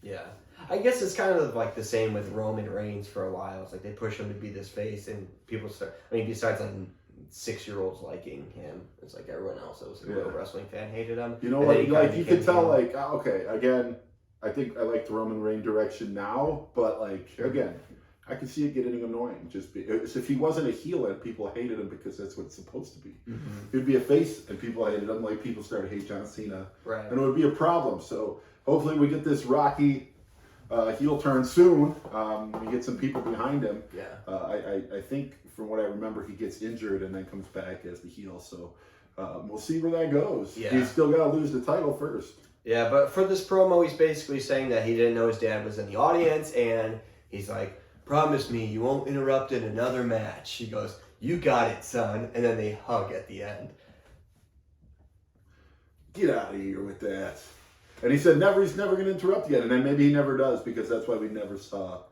C: Yeah. I guess it's kind of like the same with Roman Reigns for a while. It's like they push him to be this face and people start... I mean, besides like 6-year-olds liking him, it's like everyone else that was a real wrestling fan hated him.
D: You know what? Like, you could tell, like, okay, again, I think I like the Roman Reigns direction now, but, like, again... I can see it getting annoying. If he wasn't a heel and people hated him because that's what it's supposed to be.
C: Mm-hmm.
D: He'd be a face and people hated him like people started to hate John Cena.
C: Right.
D: And it would be a problem. So hopefully we get this Rocky heel turn soon. We get some people behind him.
C: Yeah.
D: I think from what I remember he gets injured and then comes back as the heel. So we'll see where that goes.
C: Yeah.
D: He's still got to lose the title first.
C: Yeah, but for this promo he's basically saying that he didn't know his dad was in the audience and he's like, promise me you won't interrupt in another match. He goes, you got it, son. And then they hug at the end.
D: Get out of here with that. And he said he's never going to interrupt again. And then maybe he never does because that's why we never saw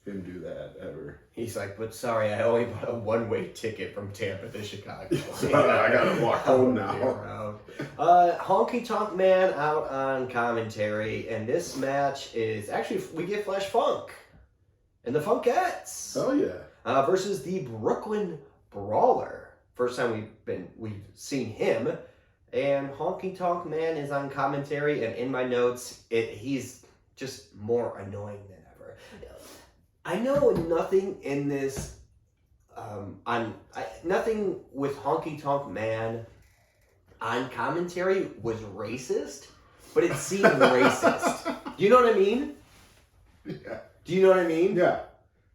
D: him do that ever.
C: He's like, but sorry, I only bought a one-way ticket from Tampa to Chicago.
D: I got to walk home now.
C: Honky Tonk Man out on commentary. And this match is actually, we get Flash Funk. And the Funkettes.
D: Oh yeah.
C: Versus the Brooklyn Brawler. First time we've seen him. And Honky Tonk Man is on commentary, and in my notes, he's just more annoying than ever. I know nothing in this nothing with Honky Tonk Man on commentary was racist, but it seemed racist. Do you know what I mean?
D: Yeah.
C: Do you know what I mean?
D: Yeah.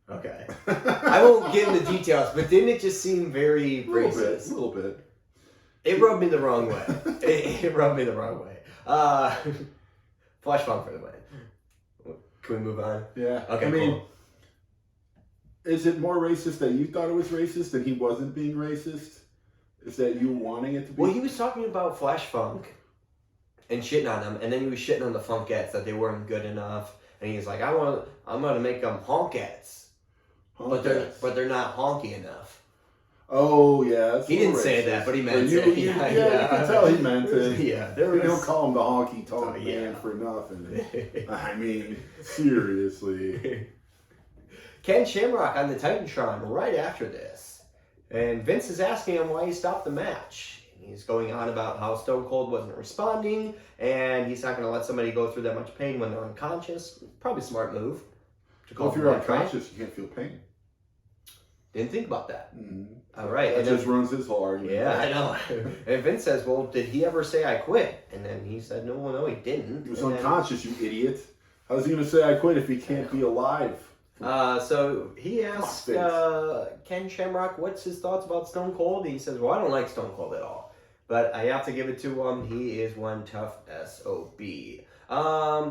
C: Okay. I won't get into details, but didn't it just seem very racist?
D: A little bit.
C: It rubbed me the wrong way. It rubbed me the wrong way. Flash Funk for the win. Can we move on?
D: Yeah.
C: Okay,
D: I mean,
C: cool.
D: Is it more racist that you thought it was racist and he wasn't being racist? Is that you wanting it to be?
C: Well, he was talking about Flash Funk and shitting on them, and then he was shitting on the Funkettes that they weren't good enough. And he's like, I'm gonna make them honkettes, but they're not honky enough.
D: Oh yeah, that's
C: he didn't say that, but he meant it.
D: You can tell he meant it.
C: Yeah,
D: we don't call him the honky tonk
C: man
D: man for nothing. I mean, seriously.
C: Ken Shamrock on the Titantron right after this, and Vince is asking him why he stopped the match. He's going on about how Stone Cold wasn't responding, and he's not going to let somebody go through that much pain when they're unconscious. Probably a smart move.
D: Well, if you're unconscious, you can't feel pain.
C: Didn't think about that.
D: Mm-hmm.
C: All right.
D: That just ruins his whole argument.
C: Yeah, I know. And Vince says, well, did he ever say I quit? And then he said, no, he didn't.
D: He was unconscious, you idiot. How's he going to say I quit if he can't be alive?
C: So he asked Ken Shamrock what's his thoughts about Stone Cold. He says, well, I don't like Stone Cold at all. But I have to give it to him. He is one tough SOB.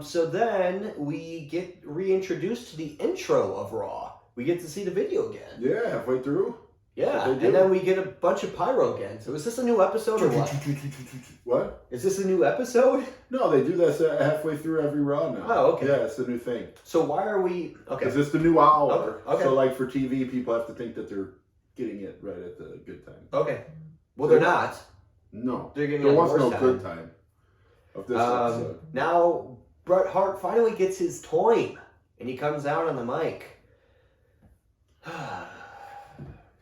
C: So then we get reintroduced to the intro of Raw. We get to see the video again.
D: Yeah, halfway through.
C: Yeah, and then we get a bunch of pyro again. So is this a new episode or what?
D: What?
C: Is this a new episode?
D: No, they do that halfway through every Raw now.
C: Oh, okay.
D: Yeah, it's the new thing.
C: So why are we... Okay.
D: Because it's the new hour.
C: Okay.
D: So like for TV, people have to think that they're getting it right at the good time.
C: Okay. Well, they're not.
D: No.
C: They're getting
D: there
C: it
D: was
C: worse
D: no
C: time.
D: good time of this episode.
C: Now, Bret Hart finally gets his toim, and he comes out on the mic.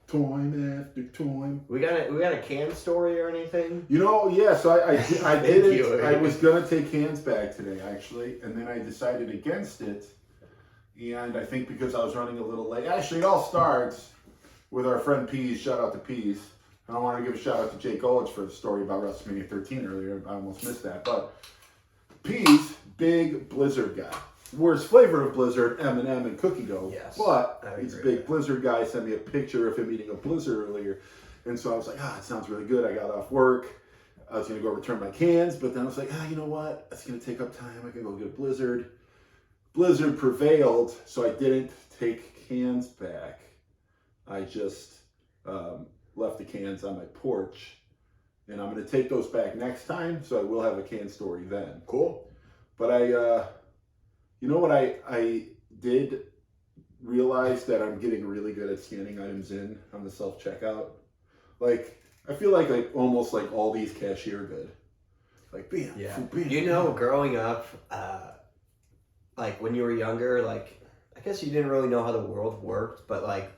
D: Toim after toim.
C: We got a can story or anything?
D: You know, yeah, so I did
C: you.
D: it. I was going to take cans back today, actually, and then I decided against it And I think because I was running a little late. Actually, it all starts with our friend Pease. Shout out to Pease. And I want to give a shout out to Jake Golich for the story about WrestleMania 13 earlier. I almost missed that. But Pease, big Blizzard guy. Worst flavor of Blizzard, M&M and Cookie Dough.
C: Yes,
D: But
C: I
D: he's a
C: agree.
D: big Blizzard guy. Sent me a picture of him eating a Blizzard earlier. And so I was like, it sounds really good. I got off work. I was going to go return my cans. But then I was like, you know what? It's going to take up time. I can go get a Blizzard. Blizzard prevailed, so I didn't take cans back. I just left the cans on my porch. And I'm going to take those back next time, so I will have a can story then.
C: Cool.
D: But you know what I did realize that I'm getting really good at scanning items in on the self-checkout. Like, I feel like almost like Aldi's cashier good. Like, bam,
C: Yeah.
D: bam.
C: You know, growing up, like when you were younger, like I guess you didn't really know how the world worked, but like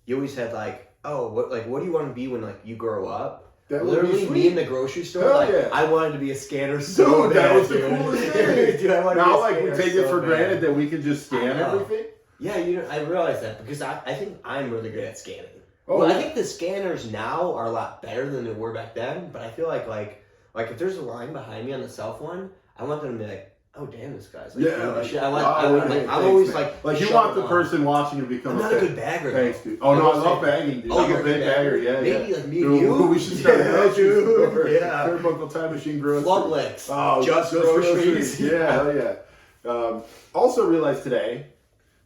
C: you always had like, oh, what do you want to be when like you grow up?
D: That would be
C: Literally,
D: sweet.
C: me in the grocery store,
D: Hell
C: like
D: yeah.
C: I wanted to be a scanner so
D: Dude, that
C: bad,
D: was the
C: dude.
D: coolest thing.
C: Dude, I wanted to be
D: Now,
C: a
D: like, we
C: scanner
D: take it
C: so
D: for
C: bad.
D: granted that we can just scan
C: I know.
D: everything.
C: Yeah, I realize that because I think I'm really good at scanning.
D: Oh,
C: Well,
D: yeah.
C: I think the scanners now are a lot better than they were back then, but I feel like if there's a line behind me on the self one, I want them to be like, oh damn, this guy's like,
D: Yeah,
C: doing
D: like,
C: this shit. I'm
D: thanks,
C: always
D: man.
C: like
D: you
C: shut
D: want the
C: them
D: person watching to become
C: I'm
D: a
C: not a
D: fan.
C: good bagger.
D: Thanks,
C: though.
D: dude. Oh no, I
C: will
D: love
C: say-
D: bagging, dude.
C: Oh,
D: I'm
C: you're
D: a big bagger. Yeah,
C: Maybe
D: yeah.
C: like me
D: Dude,
C: and you.
D: we should start a
C: Yeah,
D: grocery
C: dude.
D: store.
C: Yeah.
D: Turnbuckle Time Machine grocery.
C: Flublex.
D: Oh,
C: Just groceries.
D: Yeah, hell yeah. Also realized today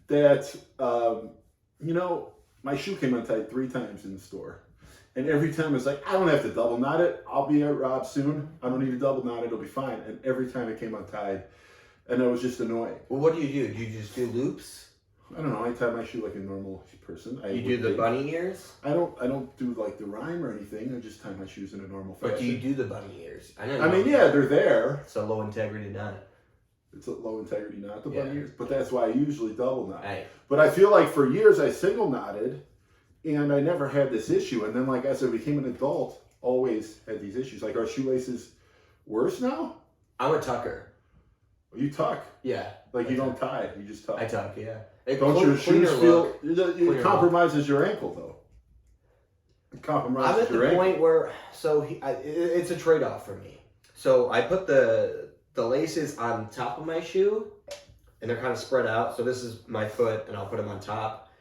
D: that my shoe came untied 3 times in the store. And every time it's like, I don't have to double knot it. I'll be at Rob soon. I don't need to double knot it. It'll be fine. And every time it came untied. And it was just annoying.
C: Well, what do? Do you just do loops?
D: I don't know. I tie my shoe like a normal person.
C: You do the bunny ears?
D: I don't do like the rhyme or anything. I just tie my shoes in a normal fashion.
C: But do you do the bunny ears?
D: I mean, yeah, they're there.
C: It's a low integrity knot.
D: It's a low integrity knot, the
C: Yeah.
D: bunny ears. But that's why I usually double knot.
C: Hey.
D: But I feel like for years I single knotted, and I never had this issue. And then, like as I became an adult, always had these issues. Like, are shoelaces worse now?
C: I'm a tucker.
D: You tuck.
C: Yeah.
D: Like, you
C: I
D: don't tie. You just tuck.
C: I tuck, yeah. It
D: Don't
C: cleaner
D: your shoes feel...
C: look.
D: It
C: Cleaner
D: compromises your ankle, though. It
C: I'm
D: compromises
C: at the
D: your ankle.
C: point where, it's a trade-off for me. So I put the laces on top of my shoe, and they're kind of spread out. So this is my foot, and I'll put them on top.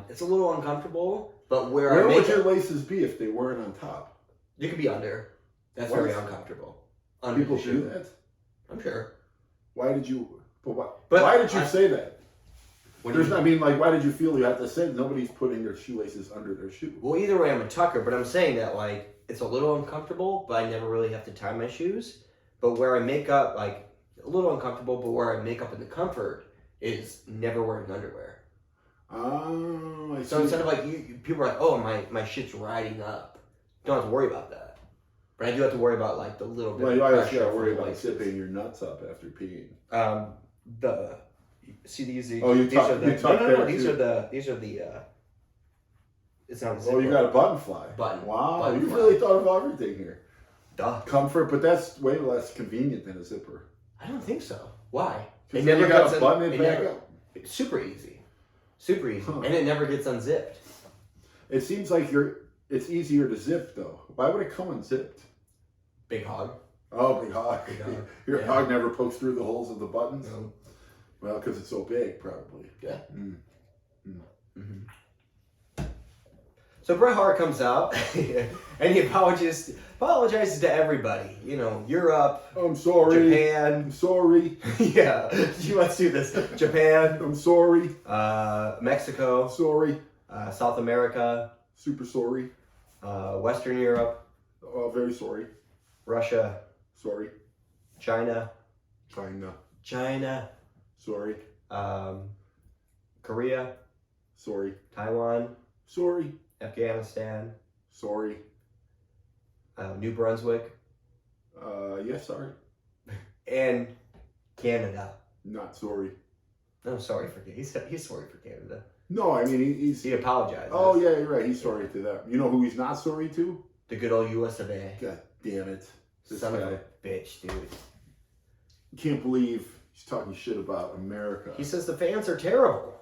C: It's a little uncomfortable, but where I
D: Where
C: make
D: would your
C: it,
D: laces be if they weren't on top?
C: you could be under. That's
D: What?
C: very uncomfortable. Under
D: People
C: the
D: do
C: shoe.
D: that?
C: I'm sure.
D: Why did you... But
C: But
D: why did you
C: I-
D: say that?
C: When
D: There's,
C: you-
D: I mean, like, why did you feel you had to say nobody's putting their shoelaces under their shoe?
C: Well, either way, I'm a tucker, but I'm saying that, like, it's a little uncomfortable, but I never really have to tie my shoes. But where I make up, like, a little uncomfortable, but where I make up in the comfort is never wearing underwear.
D: Oh, I see.
C: So instead of, like, people are like, oh, my shit's riding up. Don't have to worry about that. But I do have to worry about, like, the little bit
D: Well,
C: of
D: you always
C: pressure
D: gotta
C: from
D: worry
C: the
D: about
C: laces.
D: zipping your nuts up after peeing.
C: See these?
D: Oh, you
C: these
D: tuck-
C: are the,
D: you tuck
C: no,
D: there,
C: these
D: too.
C: are the, it's not a
D: Oh,
C: zipper.
D: you got a button fly.
C: Button.
D: Wow,
C: Button
D: you
C: fly.
D: really thought of everything here.
C: Duh.
D: Comfort, but that's way less convenient than a zipper.
C: I don't think so. Why?
D: Because you got to button it
C: it
D: back
C: never-
D: up.
C: It's super easy. Super easy.
D: Huh.
C: And it never gets unzipped.
D: It seems like it's easier to zip though. Why would it come unzipped?
C: Big hog.
D: Oh, big hog.
C: Big hog.
D: Your
C: Yeah.
D: hog never pokes through the holes of the buttons.
C: No.
D: Well, because it's so big, probably.
C: Yeah.
D: Mm.
C: So Bret Hart comes out and he apologizes to everybody. You know, Europe,
D: I'm sorry. I'm
C: Japan.
D: sorry.
C: Yeah. Let's do this. Japan,
D: I'm sorry.
C: Mexico,
D: Sorry.
C: South America,
D: Super sorry.
C: Western Europe,
D: Oh, very sorry.
C: Russia,
D: Sorry.
C: China,
D: China. Sorry.
C: Korea,
D: Sorry.
C: Taiwan,
D: Sorry.
C: Afghanistan,
D: Sorry.
C: New Brunswick,
D: Yes, sorry.
C: and Canada.
D: Not sorry.
C: No, sorry for he's sorry for Canada.
D: No, I mean, he's...
C: He apologizes.
D: Oh, yeah, you're right. He's sorry to them. You know who he's not sorry to?
C: The good old US of A.
D: God damn it. This
C: Son of
D: guy.
C: a bitch, dude.
D: Can't believe He's talking shit about America.
C: He says the fans are terrible.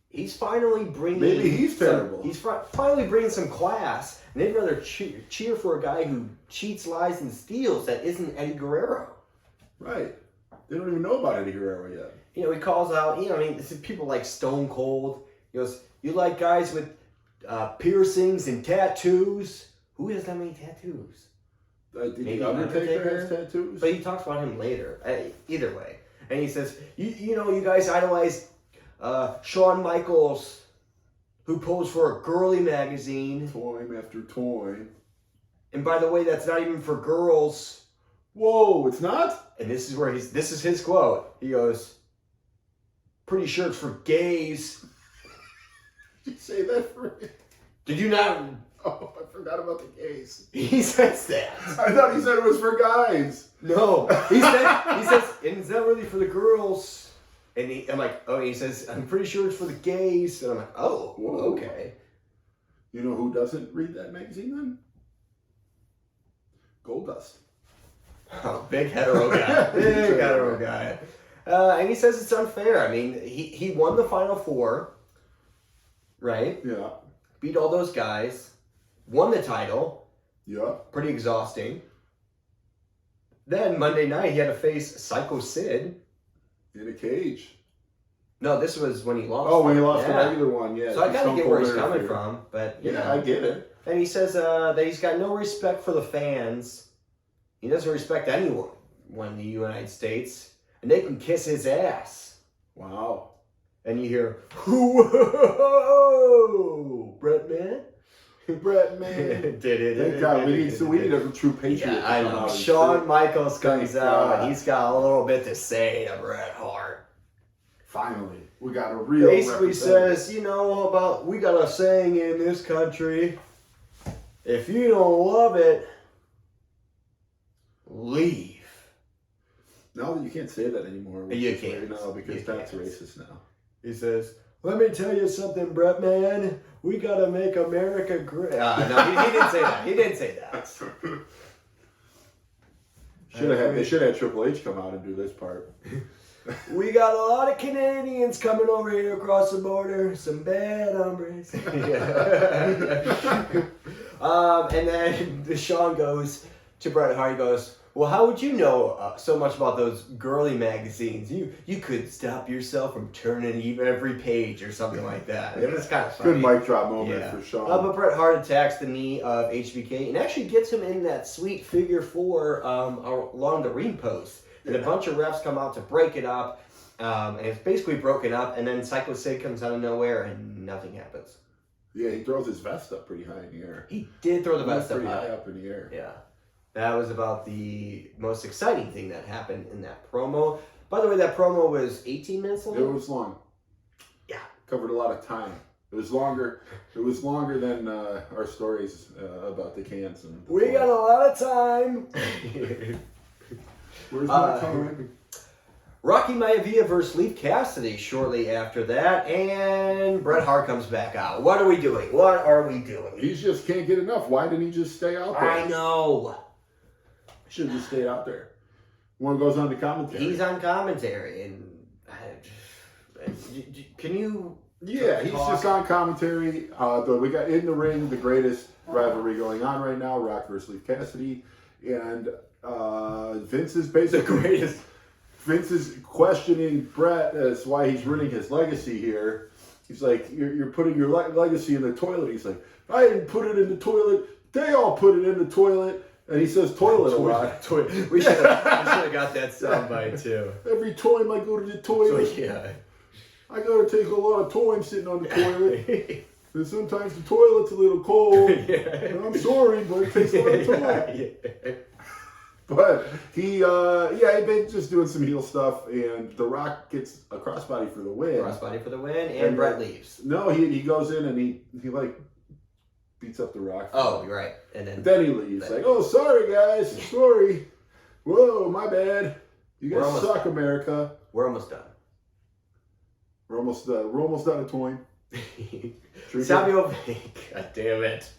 C: He's finally bringing.
D: Maybe he's terrible.
C: He's finally bringing some class, and they'd rather cheer for a guy who cheats, lies, and steals that isn't Eddie Guerrero.
D: Right. They don't even know about Eddie Guerrero yet.
C: You know, he calls out. You know, I mean, this is people like Stone Cold. He goes, "You like guys with piercings and tattoos? Who has that many tattoos?"
D: Did
C: Maybe
D: the Undertaker
C: Undertaker?
D: has tattoos?
C: But he talks about him later. Either way, and he says, "You know, you guys idolize Shawn Michaels, who posed for a girly magazine.
D: Time after time.
C: And by the way, that's not even for girls."
D: Whoa, it's not?
C: And this is his quote. He goes, "Pretty sure it's for gays."
D: Did you say that for me?
C: Did you not?
D: Oh, I forgot about the gays.
C: He says that.
D: I thought he said it was for guys.
C: No. He says, and it's not really for the girls. And I'm like, oh, he says, "I'm pretty sure it's for the gays." And I'm like, oh,
D: Whoa.
C: okay.
D: You know who doesn't read that magazine then? Goldust.
C: Oh, big hetero guy. Big hetero guy. And he says it's unfair. I mean, he won the Final Four, right?
D: Yeah.
C: Beat all those guys. Won the title.
D: Yeah.
C: Pretty exhausting. Then Monday night he had to face Psycho Sid.
D: In a cage.
C: No, this was when he lost.
D: Oh, when he lost
C: Yeah.
D: the regular one, yeah.
C: So I gotta
D: Stone
C: get where
D: Cold
C: he's coming
D: interfered.
C: from, but you
D: Yeah,
C: know.
D: I get it.
C: And he says that he's got no respect for the fans. He doesn't respect anyone in the United States, and they can kiss his ass.
D: Wow.
C: And you hear, "Whoa, Bret man."
D: Bret man. Thank God. We need a true patriot.
C: Yeah, I
D: to come
C: know.
D: out and
C: Shawn
D: say,
C: Michaels comes
D: Thank
C: out,
D: God.
C: and he's got a little bit to say to Bret Hart.
D: Finally, we got a real
C: Basically
D: representative.
C: says, we got a saying in this country, if you don't love it, leave.
D: Now that you can't say that anymore. which
C: You
D: is
C: can't.
D: right now because
C: You
D: that's
C: can't.
D: racist now.
C: He says, "Let me tell you something, Bret man. We gotta make America great." No, he didn't say that. He didn't say that.
D: They should have had Triple H come out and do this part.
C: We got a lot of Canadians coming over here across the border. Some bad hombres. And then Sean goes to Bret Hart. He goes, "Well, how would you know so much about those girly magazines? You could stop yourself from turning even every page or something like that." It was kind of funny.
D: Good mic drop moment
C: Yeah.
D: for Shawn.
C: But Bret Hart attacks the knee of HBK and actually gets him in that sweet figure four along the ring post. And a bunch of refs come out to break it up. And it's basically broken up. And then Psycho Sid comes out of nowhere and nothing happens.
D: Yeah, he throws his vest up pretty high in the air.
C: He did throw the best up
D: pretty
C: high.
D: high up in the air.
C: Yeah. That was about the most exciting thing that happened in that promo. By the way, that promo was 18 minutes long?
D: It was long.
C: Yeah.
D: Covered a lot of time. It was longer. It was longer than our stories about the cans. And the
C: We got a lot of time.
D: Where's my time?
C: Rocky Maivia versus Leif Cassidy shortly after that, and Bret Hart comes back out. What are we doing? What are we doing?
D: He just can't get enough. Why didn't he just stay out there?
C: I know.
D: Should have just stayed out there. One goes on to commentary.
C: He's on commentary, and can you?
D: Yeah, he's
C: talk?
D: just on commentary. Though we got in the ring the greatest rivalry going on right now: Rock versus Leif Cassidy, and Vince is basically
C: The greatest.
D: Vince is questioning Bret as why he's ruining his legacy here. He's like, "You're putting your legacy in the toilet." He's like, "I didn't put it in the toilet. They all put it in the toilet." And he says toilet a lot.
C: We should have got that soundbite too.
D: Every time I go to the toilet,
C: Yeah.
D: I gotta take a lot of time sitting on the toilet. And sometimes the toilet's a little cold. And I'm sorry, but it takes a lot of time.
C: Yeah.
D: But he's been just doing some heel stuff, and The Rock gets a crossbody for the win.
C: Crossbody for the win, and Bret leaves.
D: No, he goes in and he like beats up The Rock.
C: Oh, you're right. And
D: Then he leaves. Like, "Oh, sorry guys, sorry. Whoa, my bad. You
C: We're
D: guys
C: almost
D: suck, America."
C: we're almost done.
D: We're almost done a time.
C: Savio, God damn it.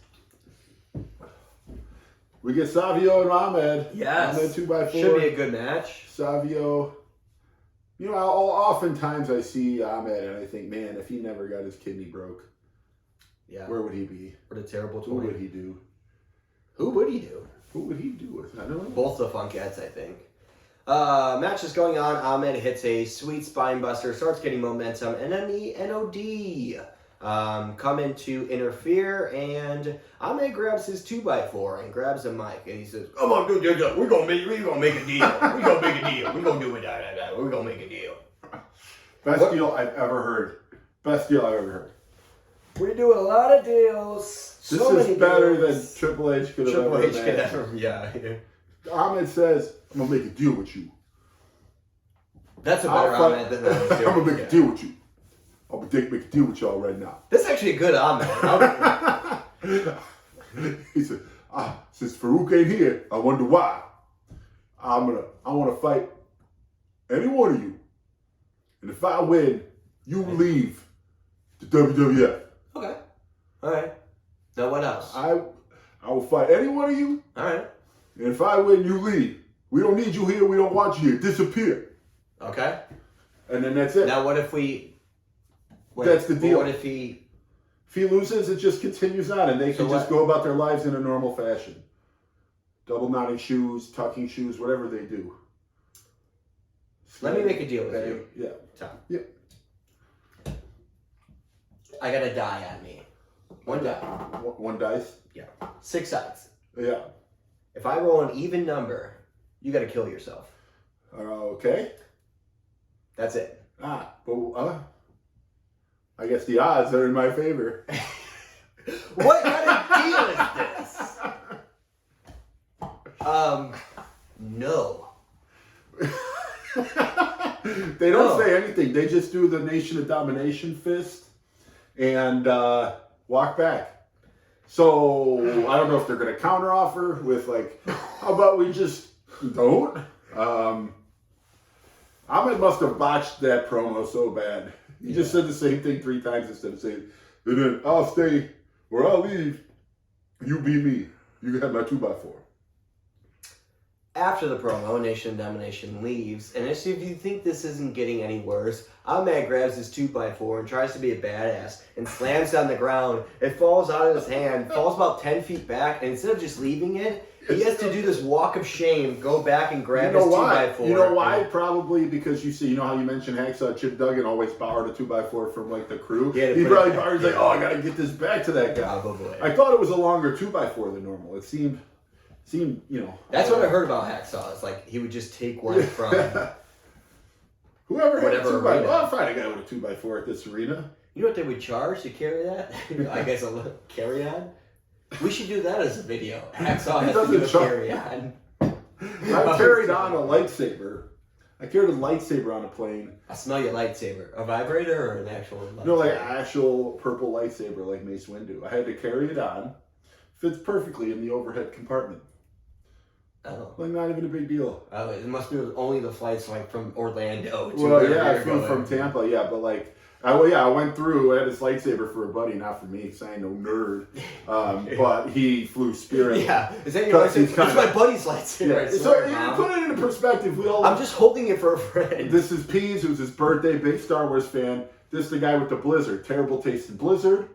D: We get Savio and Ahmed.
C: Yes.
D: Ahmed 2x4.
C: Should be a good match.
D: Savio You know, oftentimes I see Ahmed and I think, man, if he never got his kidney broke,
C: Yeah.
D: where would he be?
C: What a terrible
D: Who
C: toy.
D: would he do?
C: Who would he do?
D: Who would he do with? I don't know.
C: Both the Funkettes, I think. Match is going on. Ahmed hits a sweet spine buster, starts getting momentum, and then the NOD come in to interfere, and Ahmed grabs his 2x4 and grabs a mic, and he says, "Come on, dude, we're gonna make a deal. We're gonna make a deal. We're gonna do it. We're gonna make a deal."
D: Best deal I've ever heard. Best deal I've ever heard.
C: We do a lot of deals.
D: This
C: So
D: is
C: many
D: better
C: deals.
D: than Triple H could have
C: Triple
D: ever
C: H could
D: imagined.
C: ever. Yeah.
D: Ahmed says, "I'm gonna make a deal with you.
C: That's a better
D: I'll
C: Ahmed
D: fight-
C: than I was doing.
D: I'm gonna make a deal with you. I'm gonna make a deal with y'all right now."
C: That's actually a good Ahmed.
D: He said, "Since Farouk ain't here, I wonder why. I want to fight any one of you, and if I win, you leave the WWF.
C: Okay. All right. Now what else?
D: I will fight any one of you,
C: All right.
D: and if I win, you leave. We don't need you here. We don't want you here. Disappear."
C: Okay.
D: And then that's it.
C: Now what if we?
D: That's the deal.
C: What if he?
D: If he loses, it just continues on, and they can
C: So
D: just
C: what-
D: go about their lives in a normal fashion. Double knotting shoes, tucking shoes, whatever they do.
C: Let me make a deal with
D: Bang.
C: you,
D: Yeah.
C: Tom.
D: Yeah.
C: I got a die on me. One die.
D: One dice.
C: Yeah. 6 sides.
D: Yeah.
C: If I roll an even number, you got to kill yourself.
D: Okay.
C: That's it.
D: But I guess the odds are in my favor.
C: What kind of deal is this? No.
D: They don't
C: No.
D: say anything. They just do the Nation of Domination fist and walk back. So I don't know if they're going to counteroffer with like, how about we just don't? Ahmed must have botched that promo so bad. He just said the same thing 3 times instead of saying, and then I'll stay or I'll leave. You beat me. You can have my 2x4.
C: After the promo, Nation of Domination leaves, and if you think this isn't getting any worse, Ahmed grabs his 2x4 and tries to be a badass and slams it on the ground. It falls out of his hand, falls about 10 feet back, and instead of just leaving it, he has to do this walk of shame, go back and grab his 2x4.
D: You know why? Probably because you know how you mentioned Hacksaw Chip Duggan always borrowed a 2x4 from like the crew.
C: He had to
D: He
C: put
D: probably
C: it back.
D: borrowed, he's like, oh, I gotta get this back to that guy.
C: Probably.
D: I thought it was a longer 2x4 than normal. It seemed, you know.
C: That's what I heard about Hacksaw. It's like he would just take one from.
D: Whoever had a
C: Whatever
D: 2x4.
C: arena.
D: Well, I'll find a guy with a 2x4 at this arena.
C: You know what they would charge to carry that? I guess a little carry on. We should do that as a video. Hacksaw
D: He
C: has to do a
D: doesn't charge.
C: carry on.
D: I carried on a lightsaber. I carried a lightsaber on a plane.
C: I smell your lightsaber. A vibrator or an actual lightsaber?
D: No, like actual purple lightsaber like Mace Windu. I had to carry it on. Fits perfectly in the overhead compartment.
C: Oh.
D: Like not even a big deal.
C: Oh, it must be only the flights like from Orlando to
D: Well,
C: wherever
D: yeah, I
C: you're
D: flew
C: going.
D: from Tampa, yeah, but like, I went through. I had this lightsaber for a buddy, not for me, because I ain't no nerd. But he flew Spirit.
C: Yeah, is that your
D: Because he's
C: lightsaber? It's
D: kinda-
C: my buddy's lightsaber.
D: Yeah.
C: I
D: So
C: swear,
D: you
C: Mom.
D: put it into perspective. We all.
C: I'm just holding it for a friend.
D: This is Pease, who's his birthday, big Star Wars fan. This is the guy with the Blizzard. Terrible taste in Blizzard.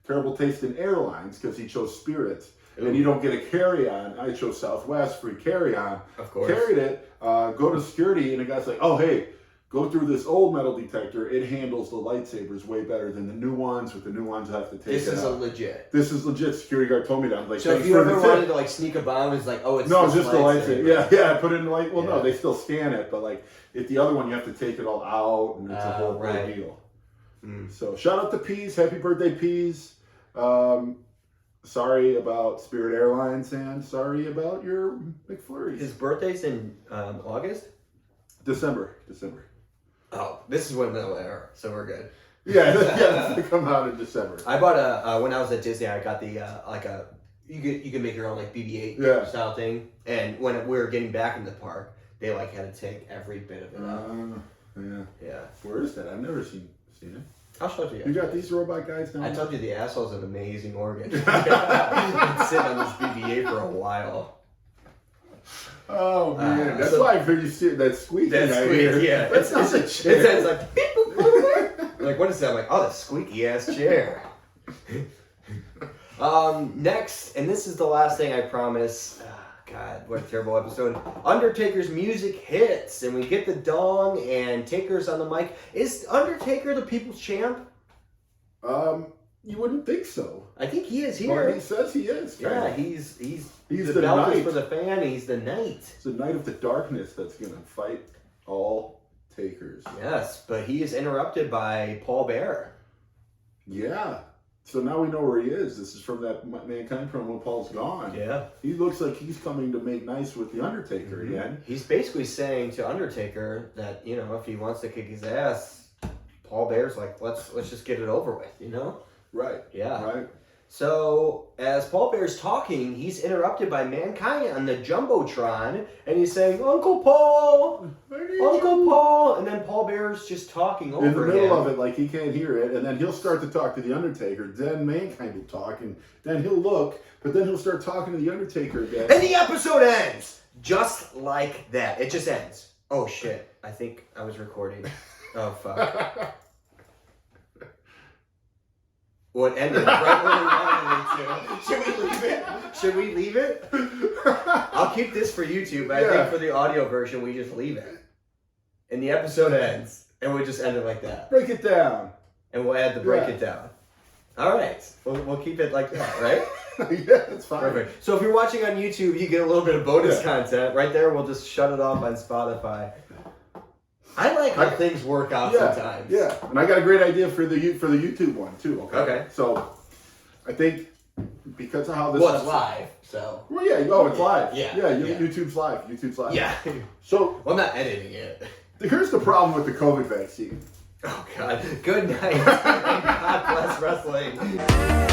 D: Terrible taste in airlines because he chose Spirit. And you don't get a carry-on. I chose Southwest, free carry-on.
C: Of course.
D: Carried it, go to security, and the guy's like, oh, hey, go through this old metal detector. It handles the lightsabers way better than the new ones. With the new ones, I have to take
C: This
D: it
C: is
D: out.
C: a legit.
D: This is legit. Security guard told me that. I'm like,
C: So if
D: thanks
C: you
D: for
C: ever
D: the tip.
C: wanted to like sneak a bomb, it's like, oh, it's
D: No,
C: this
D: just the lightsaber. Yeah, I put it in the light. Well,
C: Yeah.
D: no, they still scan it, but like, if the other one, you have to take it all out, and it's a whole
C: right.
D: deal.
C: Mm.
D: So shout out to Pease. Happy birthday, Pease. Sorry about Spirit Airlines and sorry about your McFlurries.
C: His birthday's in August.
D: December.
C: Oh, this is when they'll air, so we're good.
D: Yeah, they come out in December.
C: I bought a when I was at Disney. I got the like a you can make your own like BB-8
D: Yeah.
C: style thing. And when we were getting back in the park, they like had to take every bit of it out.
D: Yeah.
C: Yeah,
D: Where is that? I've never seen it.
C: I'll show it to you.
D: You got these robot guys down
C: I
D: there?
C: told you the asshole's an amazing organ. I've been sitting on this BB-8 for a while.
D: Oh man, that's
C: so-
D: why I heard you see that squeaking.
C: That
D: I
C: squeak,
D: hear.
C: yeah.
D: That's not a
C: It
D: chair.
C: sounds like beep, boop, boop, boop. Like, what is that? I'm like, oh, that squeaky ass chair. Next, and this is the last thing I promise. God, what a terrible episode. Undertaker's music hits, and we get the dong, and Taker's on the mic. Is Undertaker the people's champ?
D: You wouldn't think so.
C: I think he is
D: But
C: here.
D: he says he is.
C: Yeah,
D: kinda.
C: he's
D: He's
C: the
D: the
C: belt is
D: knight.
C: for the fan. He's the knight.
D: It's the Knight of the Darkness that's gonna fight all Takers.
C: Yes, but he is interrupted by Paul Bearer.
D: Yeah. So now we know where he is. This is from that Mankind promo when Paul's gone.
C: Yeah.
D: He looks like he's coming to make nice with the Undertaker again.
C: He's basically saying to Undertaker that, you know, if he wants to kick his ass, Paul Bear's like, let's just get it over with, you know?
D: Right.
C: Yeah.
D: Right.
C: So as Paul Bear's talking, he's interrupted by Mankind on the Jumbotron, and he's saying, Uncle Paul! Uncle Paul! And then Paul Bear's just talking over
D: In the middle
C: him.
D: of it, like he can't hear it, and then he'll start to talk to the Undertaker. Then Mankind will talk, and then he'll look, but then he'll start talking to the Undertaker again.
C: And the episode ends! Just like that. It just ends. Oh shit. I think I was recording. Oh fuck. What ended right where we wanted it to. Should we leave it? Should we leave it? I'll keep this for YouTube, but I
D: Yeah.
C: think for the audio version, we just leave it. And the episode ends, and we just end it like that.
D: Break it down.
C: And we'll add the break
D: Yeah.
C: it down. All right. We'll keep it like that, right?
D: Yeah, it's fine.
C: Perfect. So if you're watching on YouTube, you get a little bit of bonus
D: Yeah.
C: content. Right there, we'll just shut it off on Spotify. I like how things work out
D: Yeah,
C: sometimes.
D: yeah. And I got a great idea for the YouTube one too.
C: Okay.
D: So, I think because of how this.
C: Well, it's live, so.
D: Well, yeah. Oh, it's live.
C: Yeah,
D: Yeah.
C: yeah.
D: YouTube's live. YouTube's live.
C: Yeah.
D: So
C: Well, I'm not editing it.
D: here's the problem with the COVID vaccine.
C: Oh, God. Good night. God bless wrestling.